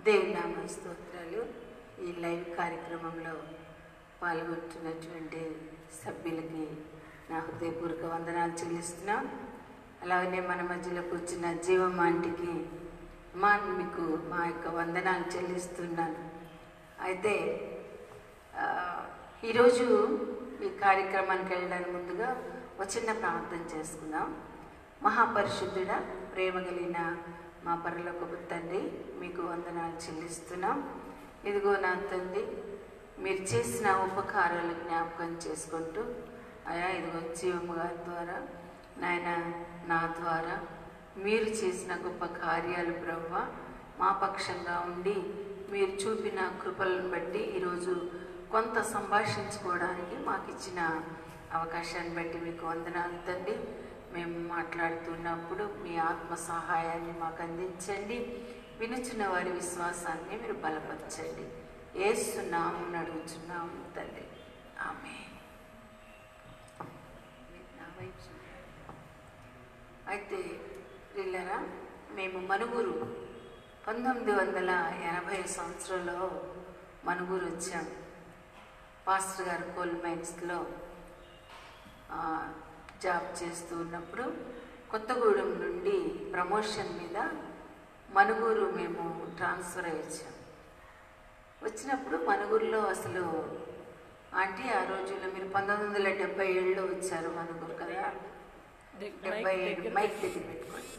దేవుని నామ స్తోత్రాలు. ఈ లైవ్ కార్యక్రమంలో పాల్గొంటున్నటువంటి సభ్యులకి నా హృదయపూర్వక వందనాలు చెల్లిస్తున్నాం. అలాగనే మన మధ్యలో కూర్చున్న జీవమాంటికి మీకు మా యొక్క వందనాలు చెల్లిస్తున్నాను. అయితే ఈరోజు ఈ కార్యక్రమానికి వెళ్ళడానికి ముందుగా ఒక చిన్న ప్రార్థన చేసుకుందాం. మహాపరిశుద్ధుడా, ప్రేమ కలిగిన మా పరలోకపు తండ్రి, మీకు వందనాలు చెల్లిస్తున్నాం. ఇదిగో నా తండ్రి, మీరు చేసిన ఉపకారాలు జ్ఞాపకం చేసుకుంటూ అయా ఇదిగో జీవమ్మ గారి ద్వారా నాయన నా ద్వారా మీరు చేసిన గొప్ప కార్యాలు ప్రభువా మా పక్షంగా ఉండి మీరు చూపిన కృపలను బట్టి ఈరోజు కొంత సంభాషించుకోవడానికి మాకు ఇచ్చిన అవకాశాన్ని బట్టి మీకు వందనాలు తండ్రి. మేము మాట్లాడుతున్నప్పుడు మీ ఆత్మ సహాయాన్ని మాకు అందించండి. వినుచున్న వారి విశ్వాసాన్ని మీరు బలపరచండి. యేసు నామమున అడుగుచున్నాము తండ్రి, ఆమేన్. అయితే వీళ్ళరా, మేము మనుగురు 1980 సంవత్సరంలో మనుగురు వచ్చాం. పాస్టర్ గారు కోల్ మైన్స్లో జాబ్ చేస్తూ ఉన్నప్పుడు కొత్తగూడెం నుండి ప్రమోషన్ మీద మనుగూరు మేము ట్రాన్స్ఫర్ అయ్యాం. వచ్చినప్పుడు మనుగూరులో అసలు ఆంటీ ఆ రోజుల్లో మీరు 1977లో వచ్చారు మనుగూరు కదా, 77 మైక్ దగ్గర పెట్టుకోండి.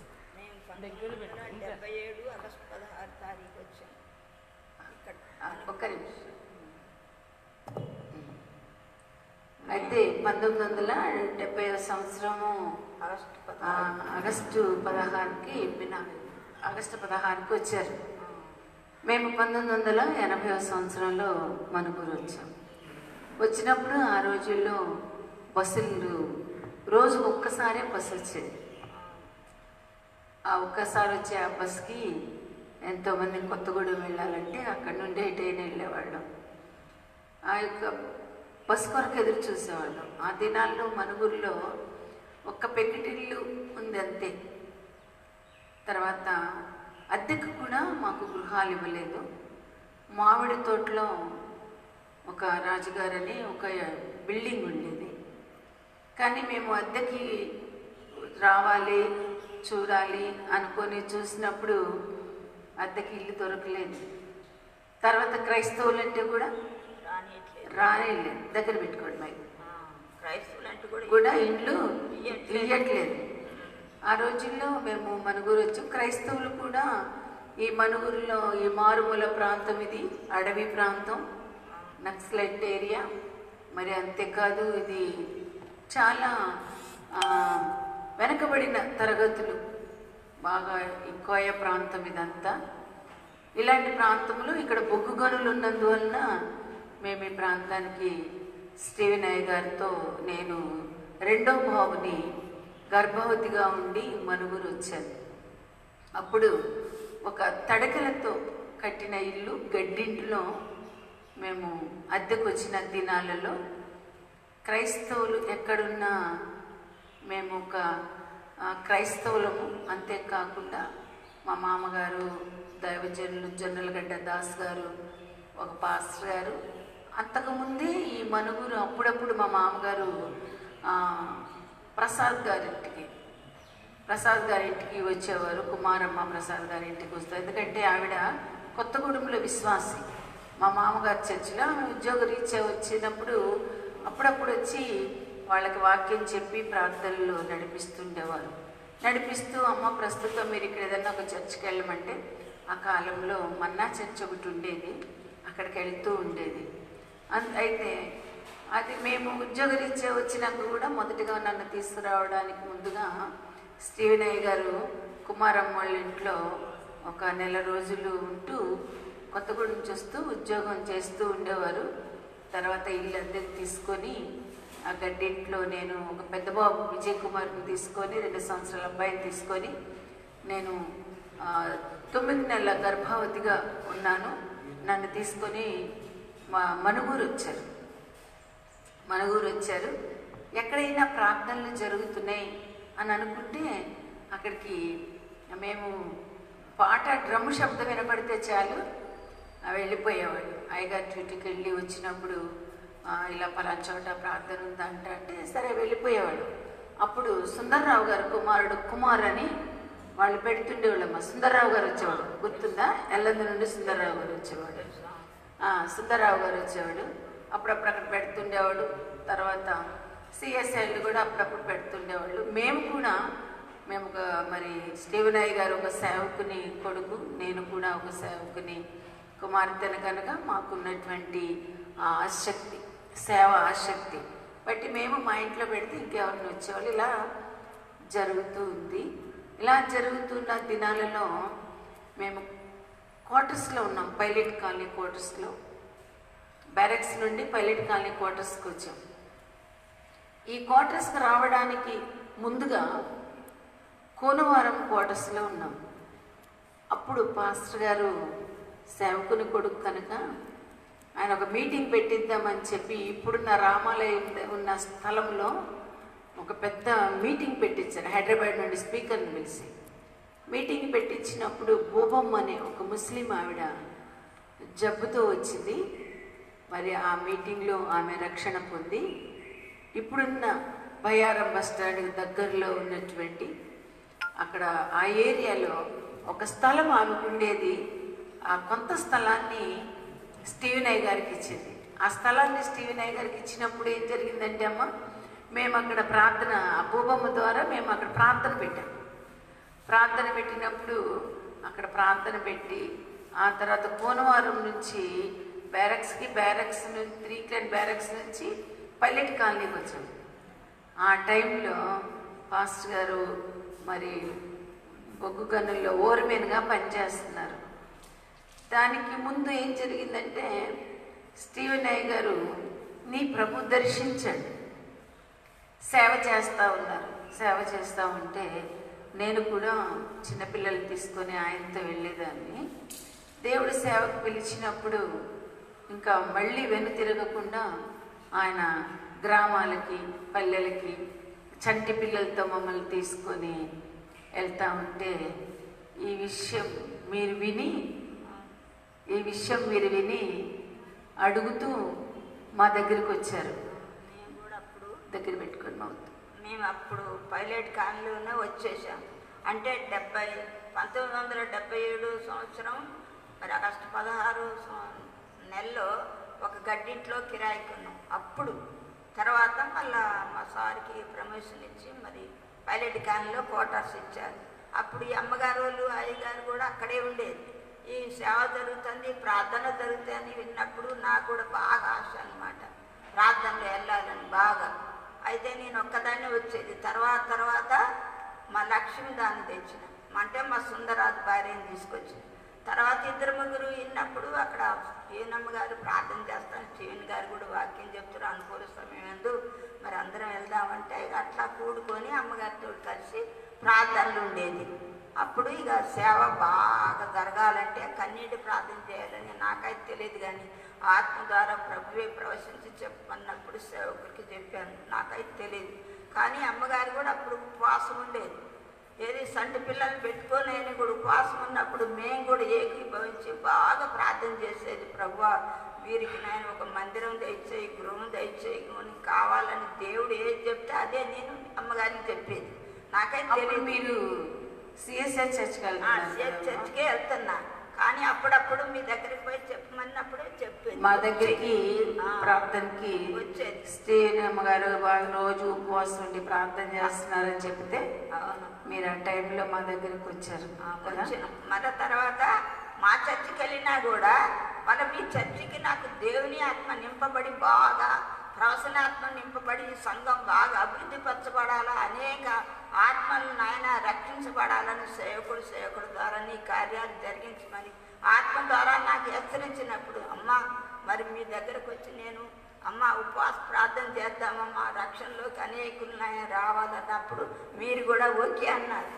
77 ఆగస్టు 16 తారీఖు వచ్చాం. ఒక్క నిమిషం. అయితే 1970 సంవత్సరము ఆగస్టు 16కి ఆగస్టు 16కి వచ్చారు. మేము 1980 సంవత్సరంలో మనుగూరు వచ్చాం. వచ్చినప్పుడు ఆ రోజుల్లో బస్సులు రోజు ఒక్కసారే బస్సు వచ్చేది. ఆ ఒక్కసారి వచ్చే ఆ బస్కి ఎంతోమంది కొత్తగూడెం వెళ్ళాలంటే అక్కడి నుండి ఎటైనా వెళ్ళేవాళ్ళం. ఆ యొక్క బస్ కొరకు ఎదురు చూసేవాళ్ళం. ఆ దినాల్లో మనుగురులో ఒక్క పెంకిటిల్లు ఉంది అంతే. తర్వాత అద్దెకు కూడా మాకు గృహాలు ఇవ్వలేదు. మామిడి తోటలో ఒక రాజుగారని ఒక బిల్డింగ్ ఉండేది. కానీ మేము అద్దెకి రావాలి చూడాలి అనుకొని చూసినప్పుడు అద్దెకి ఇల్లు దొరకలేదు. తర్వాత క్రైస్తవులు అంటే కూడా రానేలేదు. దగ్గర పెట్టుకోండి మైక్. క్రైస్తవులంటూ కూడా ఇండ్లు ఇయ్యట్లేదు. ఆ రోజుల్లో మేము మనుగూరు వచ్చాం. క్రైస్తవులు కూడా ఈ మనుగూరులో ఈ మారుమూల ప్రాంతం, ఇది అడవి ప్రాంతం, నక్సలైట్ ఏరియా. మరి అంతేకాదు ఇది చాలా వెనకబడిన తరగతులు బాగా ఈ కోయ ప్రాంతం ఇదంతా. ఇలాంటి ప్రాంతంలో ఇక్కడ బొగ్గు గనులు ఉన్నందువలన మేము ఈ ప్రాంతానికి స్టీవెన్ అయ్య గారితో నేను రెండో బాబుని గర్భవతిగా ఉండి మనుగురు వచ్చాను. అప్పుడు ఒక తడకలతో కట్టిన ఇల్లు గడ్డింట్లో మేము అద్దెకు వచ్చిన దినాలలో క్రైస్తవులు ఎక్కడున్నా మేము ఒక క్రైస్తవులము. అంతేకాకుండా మా మామగారు దైవజనులు జొన్నలగడ్డ దాస్ గారు, ఒక పాస్టర్ గారు. అంతకుముందే ఈ మనుగురు అప్పుడప్పుడు మా మామగారు ప్రసాద్ గారింటికి వచ్చేవారు. కుమారమ్మ ప్రసాద్ గారింటికి వస్తారు. ఎందుకంటే ఆవిడ కొత్తగూడెంలో విశ్వాసి. మా మామగారు చర్చిలో ఆమె ఉద్యోగ రీత్యా వచ్చినప్పుడు అప్పుడప్పుడు వచ్చి వాళ్ళకి వాక్యం చెప్పి ప్రార్థనలు నడిపిస్తుండేవారు. నడిపిస్తూ అమ్మ ప్రస్తుతం మీరు ఇక్కడ ఏదన్నా ఒక చర్చికి వెళ్ళమంటే, ఆ కాలంలో మన్నా చర్చ్ ఒకటి ఉండేది, అక్కడికి వెళ్తూ ఉండేది. అయితే అది మేము ఉద్యోగరీత్యా వచ్చినాక కూడా మొదటిగా నన్ను తీసుకురావడానికి ముందుగా స్టీవెన్ అయ్య గారు కుమారమ్మ వాళ్ళ ఇంట్లో ఒక నెల రోజులు ఉంటూ కొత్తగూడెం చూస్తూ ఉద్యోగం చేస్తూ ఉండేవారు. తర్వాత ఇల్లు అద్దెకు తీసుకొని ఆ గడ్డింట్లో నేను ఒక పెద్ద బాబు విజయ్ కుమార్ని తీసుకొని 2 సంవత్సరాల అబ్బాయిని తీసుకొని నేను 9 నెలల గర్భవతిగా ఉన్నాను. నన్ను తీసుకొని మనుగూరు వచ్చారు. ఎక్కడైనా ప్రార్థనలు జరుగుతున్నాయి అని అనుకుంటే అక్కడికి మేము పాట డ్రమ్ శబ్దం వినపడితే చాలు వెళ్ళిపోయేవాడు. అయ్యగారి డ్యూటీకి వెళ్ళి వచ్చినప్పుడు ఇలా పలానా చోట ప్రార్థన ఉందంట అంటే సరే వెళ్ళిపోయేవాడు. అప్పుడు సుందర్రావు గారు కుమారుడు కుమార్ అని వాళ్ళు పెడుతుండేవాళ్ళమ్మ. సుందర్రావు గారు వచ్చేవాడు, గుర్తుందా? ఎల్లందు నుండి సుందర్రావు గారు వచ్చేవాడు. సుందర్రావు గారు వచ్చేవాడు, అప్పుడప్పుడు అక్కడ పెడుతుండేవాడు. తర్వాత సిఎస్ఐలు కూడా అప్పుడప్పుడు పెడుతుండేవాళ్ళు. మేము మరి స్టీవెనయ్య గారు ఒక సేవకుని కొడుకు, నేను కూడా ఒక సేవకుని కుమార్తెను కనుక మాకున్నటువంటి ఆసక్తి, సేవ ఆసక్తి బట్టి మేము మా ఇంట్లో పెడితే ఇంకెవరిని వచ్చేవాళ్ళు. ఇలా జరుగుతూ ఉంది. ఇలా జరుగుతున్న దినాలలో మేము క్వార్టర్స్లో ఉన్నాం, పైలట్ కాలనీ క్వార్టర్స్లో. బ్యారెక్స్ నుండి పైలట్ కాలనీ క్వార్టర్స్కి వచ్చాం. ఈ క్వార్టర్స్కి రావడానికి ముందుగా కోనవారం క్వార్టర్స్లో ఉన్నాం. అప్పుడు పాస్టర్ గారు సేవకుని కొడుకు కనుక ఆయన ఒక మీటింగ్ పెట్టిద్దామని చెప్పి ఇప్పుడున్న రామాలయం ఉన్న స్థలంలో ఒక పెద్ద మీటింగ్ పెట్టించారు. హైదరాబాద్ నుండి స్పీకర్ని పిలిచి మీటింగ్ పెట్టించినప్పుడు బోబమ్మ అనే ఒక ముస్లిం ఆవిడ జబ్బుతో వచ్చింది. మరి ఆ మీటింగ్లో ఆమె రక్షణ పొంది ఇప్పుడున్న బయ్యారం బస్ స్టాండ్కి దగ్గరలో ఉన్నటువంటి అక్కడ ఆ ఏరియాలో ఒక స్థలం ఆమెకు ఉండేది. ఆ కొంత స్థలాన్ని స్టీవెనయ్య గారికి ఇచ్చింది. ఆ స్థలాన్ని స్టీవెనయ్య గారికి ఇచ్చినప్పుడు ఏం జరిగిందంటే అమ్మ, మేము అక్కడ ప్రార్థన, ఆ భూబొమ్మ ద్వారా మేము అక్కడ ప్రార్థన పెట్టాం. ప్రార్థన పెట్టినప్పుడు అక్కడ ప్రార్థన పెట్టి ఆ తర్వాత కోనవారం నుంచి బ్యారక్స్ నుంచి 3 క్లాన్ బ్యారక్స్ నుంచి పైలట్ కాలనీకి వచ్చాం. ఆ టైంలో పాస్టర్ గారు మరి బొగ్గు గనుల్లో ఓర్మెన్గా పనిచేస్తున్నారు. దానికి ముందు ఏం జరిగిందంటే స్టీవెనయ్య గారు నీ ప్రభు దర్శించండి, సేవ చేస్తూ ఉన్నారు. సేవ చేస్తూ ఉంటే నేను కూడా చిన్నపిల్లల్ని తీసుకొని ఆయనతో వెళ్ళేదాన్ని. దేవుడి సేవకు పిలిచినప్పుడు ఇంకా మళ్ళీ వెనుతిరగకుండా ఆయన గ్రామాలకి పల్లెలకి చంటి పిల్లలతో మమ్మల్ని తీసుకొని వెళ్తూ ఉంటే ఈ విషయం మీరు విని అడుగుతూ మా దగ్గరికి వచ్చారు. మేము కూడా అప్పుడు దగ్గర పెట్టుకొని మేము అప్పుడు పైలట్ కాలనీలోనే వచ్చేసాం. అంటే 1977 సంవత్సరం మరి ఆగస్టు 16 నెలలో ఒక గడ్డింట్లో కిరాయికి ఉన్నాం. అప్పుడు తర్వాత మళ్ళా మా సార్కి ప్రమోషన్ ఇచ్చి మరి పైలట్ కాలనీలో క్వార్టర్స్ ఇచ్చారు. అప్పుడు ఈ అమ్మగారు వాళ్ళు అయ్యగారు కూడా అక్కడే ఉండేది. ఈ సేవ జరుగుతుంది, ప్రార్థన జరుగుతుంది విన్నప్పుడు నాకు కూడా బాగా ఆశ అన్నమాట, ప్రార్థనలో వెళ్ళాలని బాగా. అయితే నేను ఒక్కదాన్నే వచ్చేది. తర్వాత మా లక్ష్మి దాన్ని తెచ్చిన, అంటే మా సుందరాజు భార్యని తీసుకొచ్చింది. తర్వాత 2-3 విన్నప్పుడు అక్కడ స్టీవెనమ్మ గారు ప్రార్థన చేస్తాను, స్టీవెన్ గారు కూడా వాక్యం చెప్తారు, అనుకూల సమయం ఎందు మరి అందరం వెళ్దామంటే అట్లా కూడుకొని అమ్మగారితో కలిసి ప్రార్థనలు ఉండేది. అప్పుడు ఇక సేవ బాగా జరగాలంటే కన్నీటి ప్రార్థన చేయాలని నాకైతే తెలియదు, కానీ ఆత్మ ద్వారా ప్రభువే ప్రవశించి చెప్పమన్నప్పుడు సేవకుడికి చెప్పాను, నాకైతే తెలియదు. కానీ అమ్మగారు కూడా అప్పుడు ఉపవాసం ఉండేది. ఏది సంటి పిల్లల్ని పెట్టుకొని అయినా కూడా ఉపవాసం ఉన్నప్పుడు మేము కూడా ఏకీభవించి బాగా ప్రార్థన చేసేది. ప్రభువా వీరికి నేను ఒక మందిరం దయచేయి, గృహం దయచేయి కావాలని దేవుడు ఏది చెప్తే అదే నేను అమ్మగారికి చెప్పేది. నాకైతే తెలియదు. మీరు సిఎస్ఐ చర్చ్కే వెళ్తున్నా, కానీ అప్పుడప్పుడు మీ దగ్గరికి పోయి చెప్పమన్నప్పుడే చెప్పేది. మా దగ్గరికి ప్రార్థనకి వచ్చేది. స్టీవెనమ్మ గారు బాగా రోజు ఉపవాసం ఉండి ప్రార్థన చేస్తున్నారని చెప్తే మీరు ఆ టైంలో మా దగ్గరికి వచ్చారు. మళ్ళీ తర్వాత మా చర్చికి వెళ్ళినా కూడా మళ్ళీ మీ చర్చికి నాకు దేవుని ఆత్మ నింపబడి బాగా ప్రవచనాత్మ నింపబడి సంఘం బాగా అభివృద్ధి పరచబడాలా, అనేక ఆత్మలను నాయన రక్షించబడాలని సేవకుడు ద్వారా నీ కార్యాలు జరిగించమని ఆత్మ ద్వారా నాకు హెచ్చరించినప్పుడు అమ్మ మరి మీ దగ్గరకు వచ్చి నేను అమ్మ ఉపవాస ప్రార్థన చేద్దామమ్మా, రక్షణలోకి అనేకులు నాయన రావాలన్నప్పుడు మీరు కూడా ఓకే అన్నారు.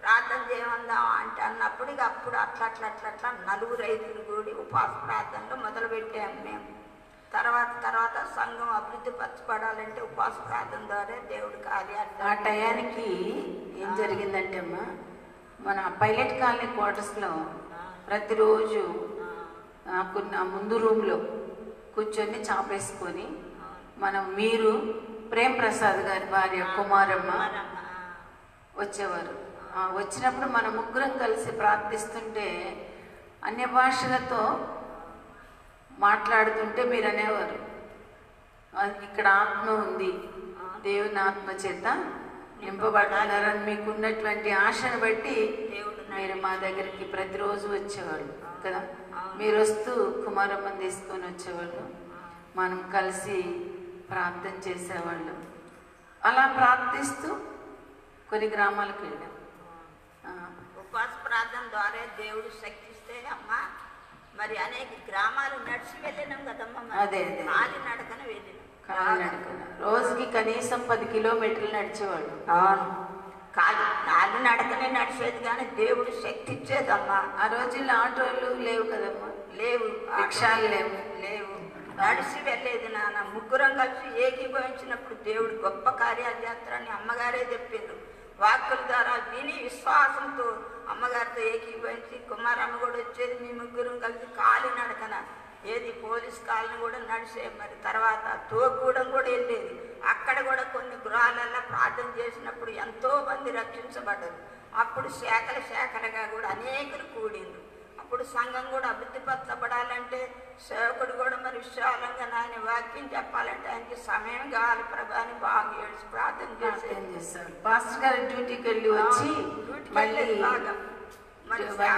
ప్రార్థన చేయమందాం అంటే అన్నప్పుడు ఇక అప్పుడు అట్లా 4-5 కూడి ఉపవాస ప్రార్థనలో మొదలుపెట్టాము మేము. తర్వాత సంఘం అభివృద్ధి పరచబడాలంటే ఉపవాస ప్రార్థన ద్వారా దేవుడి కార్యాలు. ఆ టయానికి ఏం జరిగిందంటే అమ్మా, మన పైలట్ కాలనీ క్వార్టర్స్లో ప్రతిరోజు నాకు నా ముందు రూమ్లో కూర్చొని చాపేసుకొని మీరు ప్రేమ్ ప్రసాద్ గారి భార్య కుమారమ్మ వచ్చేవారు. వచ్చినప్పుడు మన ముగ్గురం కలిసి ప్రార్థిస్తుంటే అన్య భాషలతో మాట్లాడుతుంటే మీరు అనేవారు, ఇక్కడ ఆత్మ ఉంది, దేవుని ఆత్మ చేత నింపబడ్డారని మీకు ఉన్నటువంటి ఆశను బట్టి మీరు మా దగ్గరికి ప్రతిరోజు వచ్చేవాళ్ళు కదా. మీరు వస్తూ కుమారమ్మని తీసుకొని వచ్చేవాళ్ళు, మనం కలిసి ప్రార్థన చేసేవాళ్ళం. అలా ప్రార్థిస్తూ కొన్ని గ్రామాలకు వెళ్ళాం. ఉపవాస ప్రార్థన ద్వారా దేవుడు శక్తిస్తే అమ్మా, మరి అనేక గ్రామాలు నడిచి వెళ్ళినాం కదమ్మా. అదే కాలి నడకన వెళ్ళినాం. కాలినడకన రోజుకి కనీసం 10 కిలోమీటర్లు నడిచేవాళ్ళు. అవును, కాలి నడకనే నడిచేది, కానీ దేవుడు శక్తి ఇచ్చేదమ్మా. ఆ రోజుల్లో ఆటోలు లేవు కదమ్మా, లేవు, రిక్షాలు లేవు, నడిచి వెళ్ళేది. నాన్న ముగ్గురం కలిసి ఏకీభవించినప్పుడు దేవుడు గొప్ప కార్యాలు చేస్తారని అమ్మగారే చెప్పిండ్రు. వాక్కుల ద్వారా విని విశ్వాసంతో అమ్మగారితో ఏకీభవించి కుమారమ్మ కూడా వచ్చేది. మీ ముగ్గురం కలిసి కాలి నడకన ఏది పోలీస్ కాలనీ కూడా నడిచే, మరి తర్వాత తోగూడెం కూడా వెళ్ళేది. అక్కడ కూడా కొన్ని గృహాలలో ప్రార్థన చేసినప్పుడు ఎంతో మంది రక్షించబడ్డారు. అప్పుడు శాఖలుగా కూడా అనేకులు కూడిండ్రు. అప్పుడు సంఘం కూడా అభివృద్ధిపరచబడాలంటే సేవకుడు కూడా మరి విశాలంగా నాయన వాక్యం చెప్పాలంటే ఆయనకి సమయం కావాలి ప్రభా అని బాగా ఏడ్చి ప్రార్థన చేశారు. పాస్టర్ గారి డ్యూటీకి వెళ్ళి వచ్చి మళ్ళీ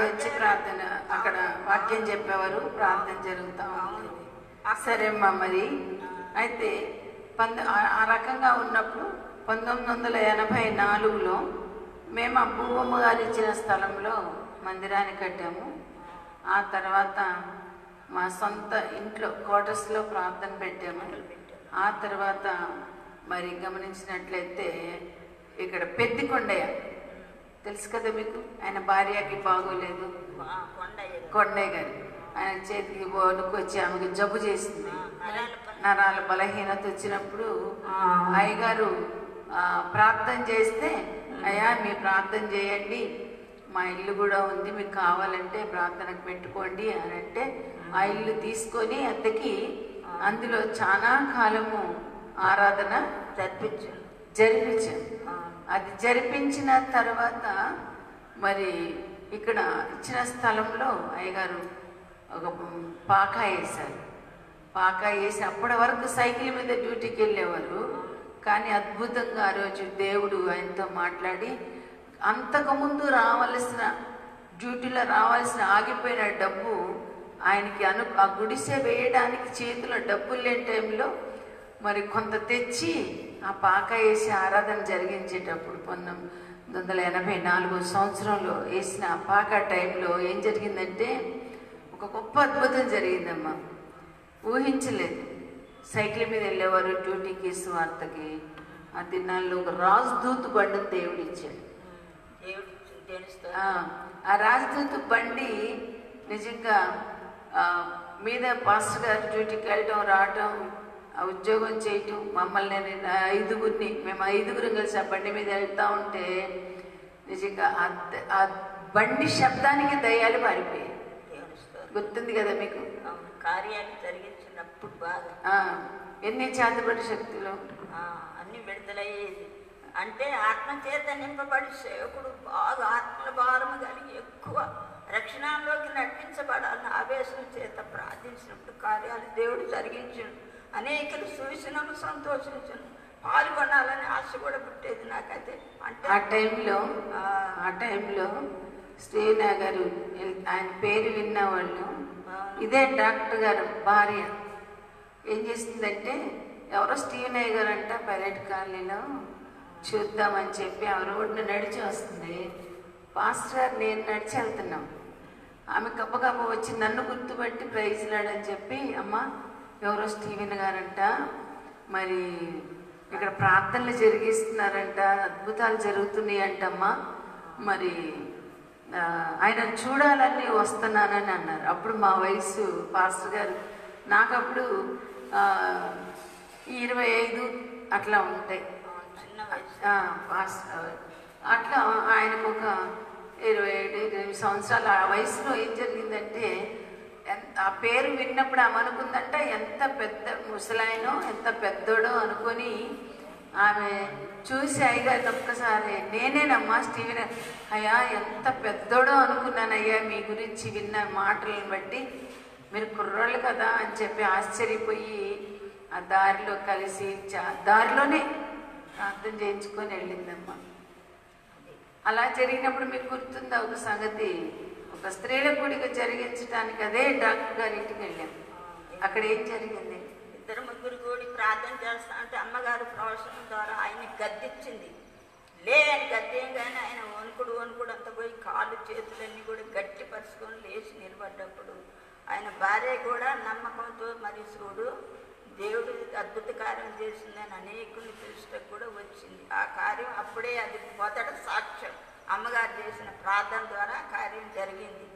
వచ్చి ప్రార్థన అక్కడ వాక్యం చెప్పేవారు, ప్రార్థన జరుగుతూ ఉంటుంది. సరే అమ్మా, మరి అయితే ఆ రకంగా ఉన్నప్పుడు 1984లో మేము ఆ భూవమ్మ గారు ఇచ్చిన స్థలంలో మందిరాన్ని కట్టాము. ఆ తర్వాత మా సొంత ఇంట్లో క్వార్టర్స్లో ప్రార్థన పెట్టాము. ఆ తర్వాత మరి గమనించినట్లయితే ఇక్కడ పెద్దికొండయ్య తెలుసు కదా మీకు, ఆయన భార్యకి బాగోలేదు, కొండయ్య గారు. ఆయన చేతికి వణుకొచ్చి ఆమెకు జబ్బు చేసింది, నరాల బలహీనత వచ్చినప్పుడు అయ్యగారు ప్రార్థన చేస్తే, అయ్యా మీ ప్రార్థన చేయండి, మా ఇల్లు కూడా ఉంది, మీకు కావాలంటే ప్రార్థనకు పెట్టుకోండి అని అంటే ఆ ఇల్లు తీసుకొని అద్దెకి అందులో చాలా కాలము ఆరాధన జరిపించాం. అది జరిపించిన తర్వాత మరి ఇక్కడ ఇచ్చిన స్థలంలో అయ్యగారు ఒక పాకా వేశారు. పాకా వేసి అప్పటి వరకు సైకిల్ మీద డ్యూటీకి వెళ్ళేవారు. కానీ అద్భుతంగా ఆ రోజు దేవుడు ఆయనతో మాట్లాడి అంతకుముందు రావాల్సిన డ్యూటీలో రావాల్సిన ఆగిపోయిన డబ్బు ఆయనకి ఆ గుడిసె వేయడానికి చేతిలో డబ్బులు లేని టైంలో మరి కొంత తెచ్చి ఆ పాక వేసి ఆరాధన జరిగించేటప్పుడు 1984 సంవత్సరంలో వేసిన ఆ పాక టైంలో ఏం జరిగిందంటే ఒక గొప్ప అద్భుతం జరిగిందమ్మా. ఊహించలేదు. సైకిల్ మీద వెళ్ళేవారు డ్యూటీకి, స్వార్థకి. ఆ దినాల్లో ఒక రాజదూత్ బండి దేవుడు ఇచ్చాడు. ఆ రాజదూత్ బండి నిజంగా మీద పాస్టర్ గారు డ్యూటీకి వెళ్ళటం రావటం, ఆ ఉద్యోగం చేయటం, మమ్మల్ని మేము ఐదుగురం కలిసి ఆ బండి మీద వెళ్తూ ఉంటే నిజంగా ఆ బండి శబ్దానికి దయ్యాలు పారిపోయాయి. గుర్తుంది కదా మీకు? కార్యాలు జరిగించినప్పుడు బాగా ఎన్ని చేతబడి శక్తులు అన్ని విడుదలయ్యేది. అంటే ఆత్మ చేత నింపబడి సేవకుడు బాగా ఆత్మల భారము కలిగి ఎక్కువ రక్షణలోకి నడిపించబడాలని ఆవేశం చేత ప్రార్థించినప్పుడు కార్యాలు దేవుడు జరిగించను. అనేకలు చూసినను సంతోషించను, పాల్గొనాలని ఆశ కూడా పుట్టేది నాకైతే. అంటే ఆ టైంలో శ్రీనా గారు, ఆయన పేరు విన్నవాళ్ళు, ఇదే డాక్టర్ గారు భార్య ఏం చేసిందంటే, ఎవరో స్టీవెనయ్య గారు అంట పైలట్ కాలనీలో చూద్దామని చెప్పి ఆ రోడ్డును నడిచి వస్తుంది. పాస్టర్ గారు నేను నడిచి వెళ్తున్నాం. ఆమె గబ్బగబ్బ వచ్చి నన్ను గుర్తుపట్టి ప్రైజ్ లాడని చెప్పి, అమ్మ ఎవరో స్టీవెన్ గారంట, మరి ఇక్కడ ప్రార్థనలు జరిగిస్తున్నారంట, అద్భుతాలు జరుగుతున్నాయి అంటమ్మా, మరి ఆయన చూడాలని వస్తున్నానని అన్నారు. అప్పుడు మా వయసు పాస్టర్ గారు, నాకప్పుడు 25 అట్లా ఉంటాయి. అట్లా ఆయనకు ఒక సంవత్సరాల ఆ వయసులో ఏం జరిగిందంటే ఆ పేరు విన్నప్పుడు ఆమె అనుకుందంట ఎంత పెద్ద ముసలాయనో ఎంత పెద్దోడో అనుకొని ఆమె చూసి అయ్యగారిని ఒక్కసారి నేనేనమ్మా స్టీవెన్ అయ్యా ఎంత పెద్దోడో అనుకున్నానయ్యా మీ గురించి విన్న మాటలను బట్టి మీరు కుర్రోళ్ళు కదా అని చెప్పి ఆశ్చర్యపోయి ఆ దారిలో కలిసి దారిలోనే ప్రార్థన చేయించుకొని వెళ్ళిందమ్మా. అలా జరిగినప్పుడు మీకు గుర్తుందా ఒక సంగతి, ఒక స్త్రీల కూడిక జరిగించడానికి అదే డాక్టర్ గారి ఇంటికి వెళ్ళాం. అక్కడ ఏం జరిగింది? ఇద్దరు ముగ్గురు కూడి ప్రార్థన చేస్తా అంటే అమ్మగారు ప్రవచనం ద్వారా ఆయన గద్దిచ్చింది. లే అని గద్దేయంగానే ఆయన వణుకుడు అంతా పోయి కాళ్ళు చేతులన్నీ కూడా గట్టి పరుచుకొని లేచి నిలబడ్డప్పుడు ఆయన భార్య కూడా నమ్మకంతో మరి చూడు దేవుడు అద్భుత కార్యం చేసిందని అనేకుల్ని తెలుసుటకు కూడా వచ్చింది. ఆ కార్యం అప్పుడే అది మొదట సాక్ష్యం. అమ్మగారు చేసిన ప్రార్థన ద్వారా కార్యం జరిగింది.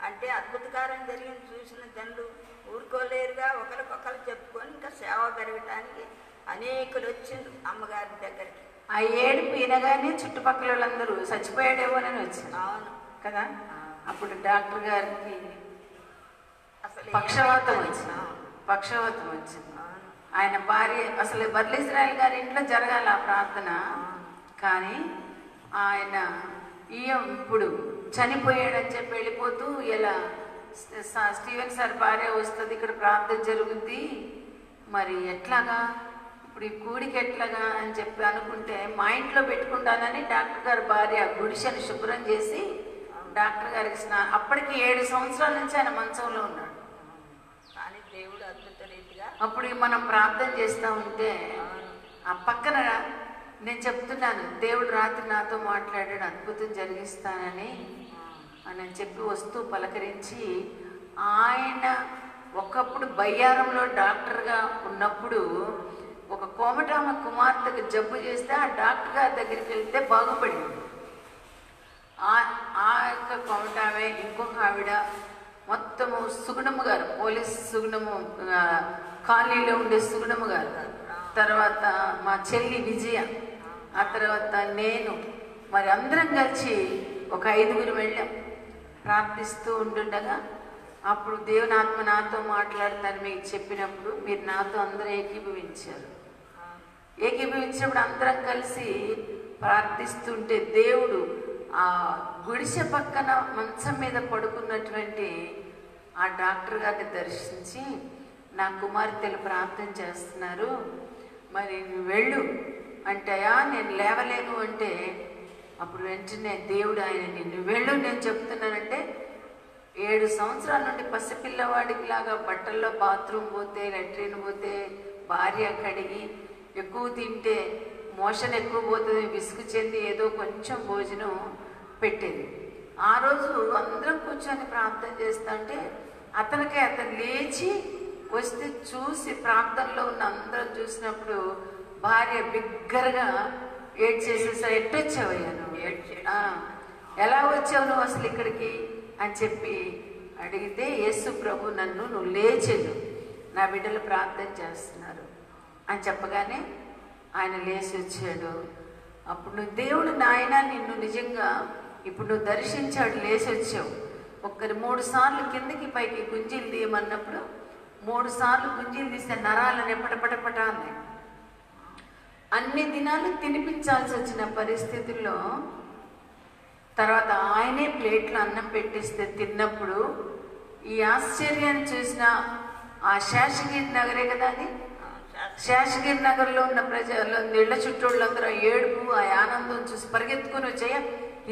అంటే అద్భుత కార్యం జరిగింది చూసిన జనులు ఊరుకోలేరుగా ఒకరికొకరు చెప్పుకొని ఇంకా సేవ పెరగటానికి అనేకులు వచ్చిండ్రు అమ్మగారి దగ్గరికి. ఆ ఏడుపు వినగానే చుట్టుపక్కల వాళ్ళందరూ చచ్చిపోయాడేమోనని వచ్చారు. అవును కదా. అప్పుడు డాక్టర్ గారికి అసలు పక్షవాతం వచ్చింది. ఆయన భార్య అసలు బర్లీ ఇజ్రాయెల్ గారి ఇంట్లో జరగాలి ఆ ప్రార్థన, కానీ ఆయన ఇప్పుడు చనిపోయాడని చెప్పి వెళ్ళిపోతూ ఇలా స్టీవెన్ సార్ భార్య వస్తుంది, ఇక్కడ ప్రార్థన జరుగుద్ది, మరి ఎట్లాగా ఇప్పుడు ఈ కూడికి ఎట్లాగా అని చెప్పి అనుకుంటే మా ఇంట్లో పెట్టుకుంటానని డాక్టర్ గారి భార్య గుడిసెను శుభ్రం చేసి డాక్టర్ గారికి అప్పటికి 7 సంవత్సరాల నుంచి ఆయన మంచంలో ఉన్నాడు. కానీ దేవుడు అద్భుత రీతిగా అప్పుడు మనం ప్రార్థన చేస్తూ ఉంటే ఆ పక్కన నేను చెప్తున్నాను, దేవుడు రాత్రి నాతో మాట్లాడాడు, అద్భుతం జరిగిస్తానని అని చెప్పి వస్తూ పలకరించి, ఆయన ఒకప్పుడు బయ్యారంలో డాక్టర్గా ఉన్నప్పుడు ఒక కోమటామ కుమార్తెకు జబ్బు చేస్తే ఆ డాక్టర్ గారి దగ్గరికి వెళ్తే బాగుపడింది. ఆ యొక్క కోమటామే ఇంకొక ఆవిడ మొత్తము సుగుణమ్మ గారు, పోలీస్ సుగుణము కాలనీలో ఉండే సుగుణమ్మ గారు, తర్వాత మా చెల్లి విజయ, ఆ తర్వాత నేను, మరి అందరం కలిసి ఒక 5గురు వెళ్ళాం ప్రార్థిస్తూ ఉంటుండగా. అప్పుడు దేవుని ఆత్మ నాతో మాట్లాడతాను మీకు చెప్పినప్పుడు మీరు నాతో అందరూ ఏకీభవించినప్పుడు అందరం కలిసి ప్రార్థిస్తుంటే దేవుడు ఆ గుడిసె పక్కన మంచం మీద పడుకున్నటువంటి ఆ డాక్టర్ గారిని దర్శించి, నా కుమార్తెలు ప్రార్థన చేస్తున్నారు, మరి నువ్వు వెళ్ళు అంటాయా, నేను లేవలేను అంటే అప్పుడు వెంటనే దేవుడు ఆయన నిన్ను వెళ్ళు నేను చెప్తున్నానంటే 7 సంవత్సరాల నుండి పసిపిల్లవాడికి లాగా బట్టల్లో బాత్రూమ్ పోతే లెట్రిన్ పోతే భార్య కడిగి ఎక్కువ తింటే మోషన్ ఎక్కువ పోతుంది విసుగు చెంది ఏదో కొంచెం భోజనం పెట్టేది. ఆ రోజు అందరం కూర్చొని ప్రార్థన చేస్తుంటే అతను లేచి వస్తే చూసి ప్రార్థనలో ఉన్న అందరం చూసినప్పుడు భార్య బిగ్గరగా ఏడ్చేసేసరి ఎట్టొచ్చావయ్యా నువ్వు, ఎలా వచ్చావు నువ్వు అసలు ఇక్కడికి అని చెప్పి అడిగితే, యేసు ప్రభు నువ్వు లేచెళ్ళు, నా బిడ్డలు ప్రార్థన చేస్తున్నారు అని చెప్పగానే ఆయన లేచి వచ్చాడు. అప్పుడు నువ్వు దేవుడు నాయన నిన్ను నిజంగా ఇప్పుడు నువ్వు దర్శించాడు, లేచి వచ్చావు. 3 సార్లు కిందకి పైకి గుంజీలు తీయమన్నప్పుడు 3 సార్లు గుంజీలు తీస్తే నరాలను ఎప్పటపటపట అంది. అన్ని దినాలు తినిపించాల్సి వచ్చిన పరిస్థితుల్లో తర్వాత ఆయనే ప్లేట్లో అన్నం పెట్టిస్తే తిన్నప్పుడు ఈ ఆశ్చర్యాన్ని చూసిన ఆ శేషగిరి నగరే కదా అది, శేషగిరి నగర్లో ఉన్న ప్రజలు ఇళ్ల చుట్టూళ్ళందరూ ఏడుపు ఆ ఆనందం చూసి పరిగెత్తుకుని వచ్చాయా,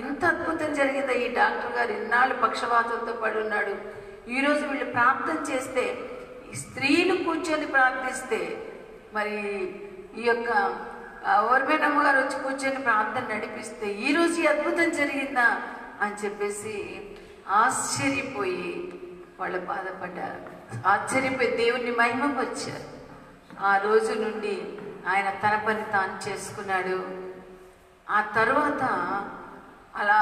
ఇంత అద్భుతం జరిగిందా, ఈ డాక్టర్ గారు ఇన్నాళ్ళు పక్షవాతంతో పడి ఉన్నాడు, ఈరోజు వీళ్ళు ప్రార్థన చేస్తే ఈ స్త్రీలు కూర్చొని ప్రార్థిస్తే మరి ఈ యొక్క ఓర్మేనమ్మ గారు వచ్చి కూర్చొని ప్రార్థన నడిపిస్తే ఈరోజు ఈ అద్భుతం జరిగిందా అని చెప్పేసి ఆశ్చర్యపోయి వాళ్ళు బాధపడ్డారు. ఆశ్చర్యపోయి దేవుణ్ణి మహిమకు వచ్చారు. ఆ రోజు నుండి ఆయన తన పని తాను చేసుకున్నాడు. ఆ తర్వాత అలా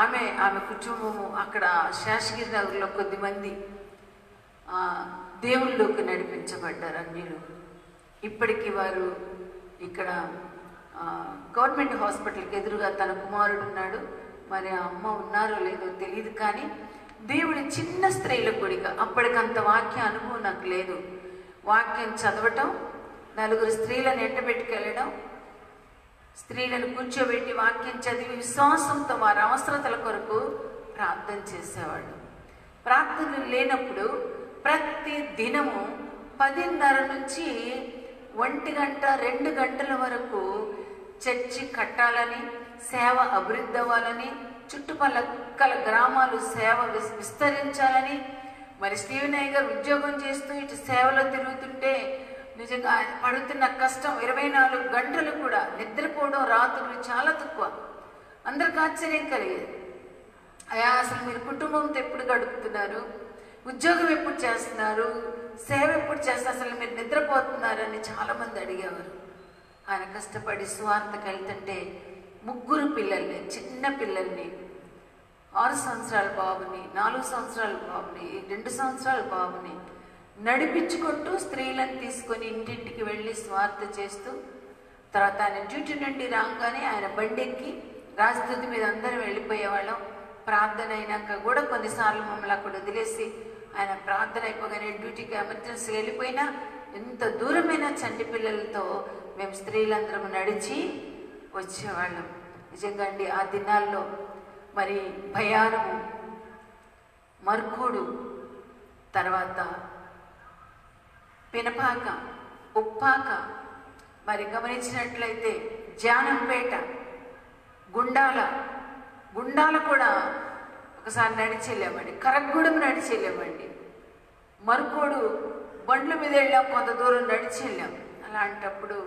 ఆమె కుటుంబము అక్కడ శేషగిరి నగర్లో కొద్దిమంది దేవుళ్ళలోకి నడిపించబడ్డారు అన్యులు. ఇప్పటికీ వారు ఇక్కడ గవర్నమెంట్ హాస్పిటల్కి ఎదురుగా తన కుమారుడు ఉన్నాడు, మరి ఆ అమ్మ ఉన్నారో లేదో తెలియదు, కానీ దేవుడి చిన్న స్త్రీల కూడిక. అప్పటికంత వాక్య అనుభవం నాకు లేదు. వాక్యం చదవటం, నలుగురు స్త్రీలను ఎంటబెట్టుకెళ్ళడం, స్త్రీలను కూర్చోబెట్టి వాక్యం చదివి విశ్వాసంతో వారి అవసరతల కొరకు ప్రార్థన చేసేవాళ్ళు. ప్రార్థనలు లేనప్పుడు ప్రతి దినము 10:30 నుంచి 1 గంట 2 గంటల వరకు చర్చి కట్టాలని, సేవ అభివృద్ధి అవ్వాలని, చుట్టుపక్కల గ్రామాలు సేవ విస్తరించాలని. మరి స్టీవెన్ అయ్య గారు ఉద్యోగం చేస్తూ ఇటు సేవలో తిరుగుతుంటే నిజంగా ఆయన పడుతున్న కష్టం, 24 గంటలు కూడా నిద్రపోవడం, రాత్రులు చాలా తక్కువ. అందరికి ఆశ్చర్యం కలిగేది, అయ్యా అసలు మీరు కుటుంబంతో ఎప్పుడు గడుపుతున్నారు, ఉద్యోగం ఎప్పుడు చేస్తున్నారు, సేవ ఎప్పుడు చేస్తారు, అసలు మీరు నిద్రపోతున్నారని చాలామంది అడిగేవారు. ఆయన కష్టపడి సువార్తకు వెళ్తుంటే 3 పిల్లల్ని, చిన్న పిల్లల్ని, 6 సంవత్సరాల బాబుని, 4 సంవత్సరాల బాబుని, 2 సంవత్సరాల బాబుని నడిపించుకుంటూ స్త్రీలను తీసుకొని ఇంటింటికి వెళ్ళి స్వార్థ చేస్తూ, తర్వాత ఆయన డ్యూటీ నుండి రాగానే ఆయన బండెక్కి రాజధాని మీద అందరం వెళ్ళిపోయేవాళ్ళం. ప్రార్థన అయినాక కూడా కొన్నిసార్లు మమ్మల్ని అక్కడ వదిలేసి ఆయన ప్రార్థన అయిపోగానే డ్యూటీకి ఎమర్జెన్సీ వెళ్ళిపోయినా, ఎంత దూరమైన చంటి పిల్లలతో మేము స్త్రీలందరం నడిచి వచ్చేవాళ్ళం. నిజంగా అండి ఆ దినాల్లో మరి భయానము, మర్కుడు, తర్వాత పినపాక, ఉప్పాక, మరి గమనించినట్లయితే జానంపేట, గుండాల కూడా ఒకసారి నడిచి వెళ్ళామండి. కరగ్గూడెం నడిచి వెళ్ళామండి. మరుకోడు బండ్ల మీద వెళ్ళాం, కొంత దూరం నడిచి వెళ్ళాం. అలాంటప్పుడు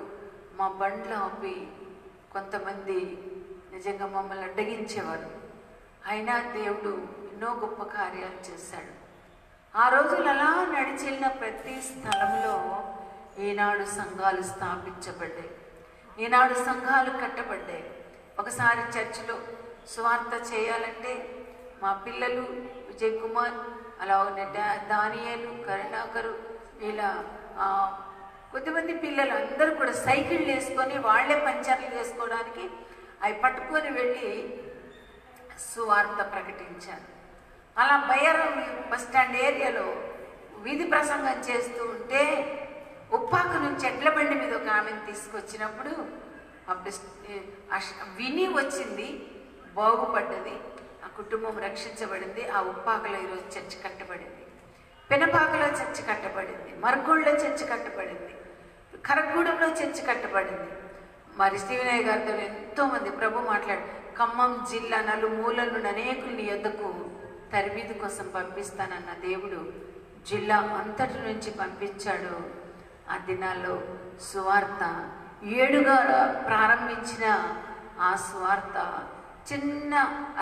మా బండ్లు ఆపి కొంతమంది నిజంగా మమ్మల్ని అడ్డగించేవారు. అయినా దేవుడు ఎన్నో గొప్ప కార్యాలు చేశాడు. ఆ రోజులు అలా నడిచి వెళ్ళిన ప్రతి స్థలంలో ఈనాడు సంఘాలు స్థాపించబడ్డాయి, ఈనాడు సంఘాలు కట్టబడ్డాయి. ఒకసారి చర్చిలో సువార్త చేయాలంటే మా పిల్లలు విజయ్ కుమార్, అలాగే దానియేలు, కరుణాకరు, ఇలా కొద్దిమంది పిల్లలు అందరూ కూడా సైకిళ్ళు వేసుకొని వాళ్ళే పంచర్లు చేసుకోవడానికి అవి పట్టుకొని వెళ్ళి సువార్త ప్రకటించారు. అలా బయ్యారం బస్టాండ్ ఏరియాలో వీధి ప్రసంగం చేస్తూ ఉంటే ఉప్పాక నుంచి ఎడ్ల బండి మీద ఒక ఆమెను తీసుకొచ్చినప్పుడు విని వచ్చింది, బాగుపడ్డది, ఆ కుటుంబం రక్షించబడింది. ఆ ఉప్పాకలో ఈరోజు చర్చి కట్టబడింది, పెనపాకలో చర్చి కట్టబడింది, మర్గోళ్ళలో చర్చి కట్టబడింది, కరగూడెంలో చర్చి కట్టబడింది. మరి స్టీవెన్ గారితో ఎంతోమంది ప్రభు మాట్లాడు, ఖమ్మం జిల్లా నలుమూలల నుండి అనేకుల్ని యొద్దకు తరబీదు కోసం పంపిస్తానన్న దేవుడు జిల్లా అంతటి నుంచి పంపించాడు. ఆ దినాల్లో సువార్త 7గా ప్రారంభించిన ఆ సువార్త చిన్న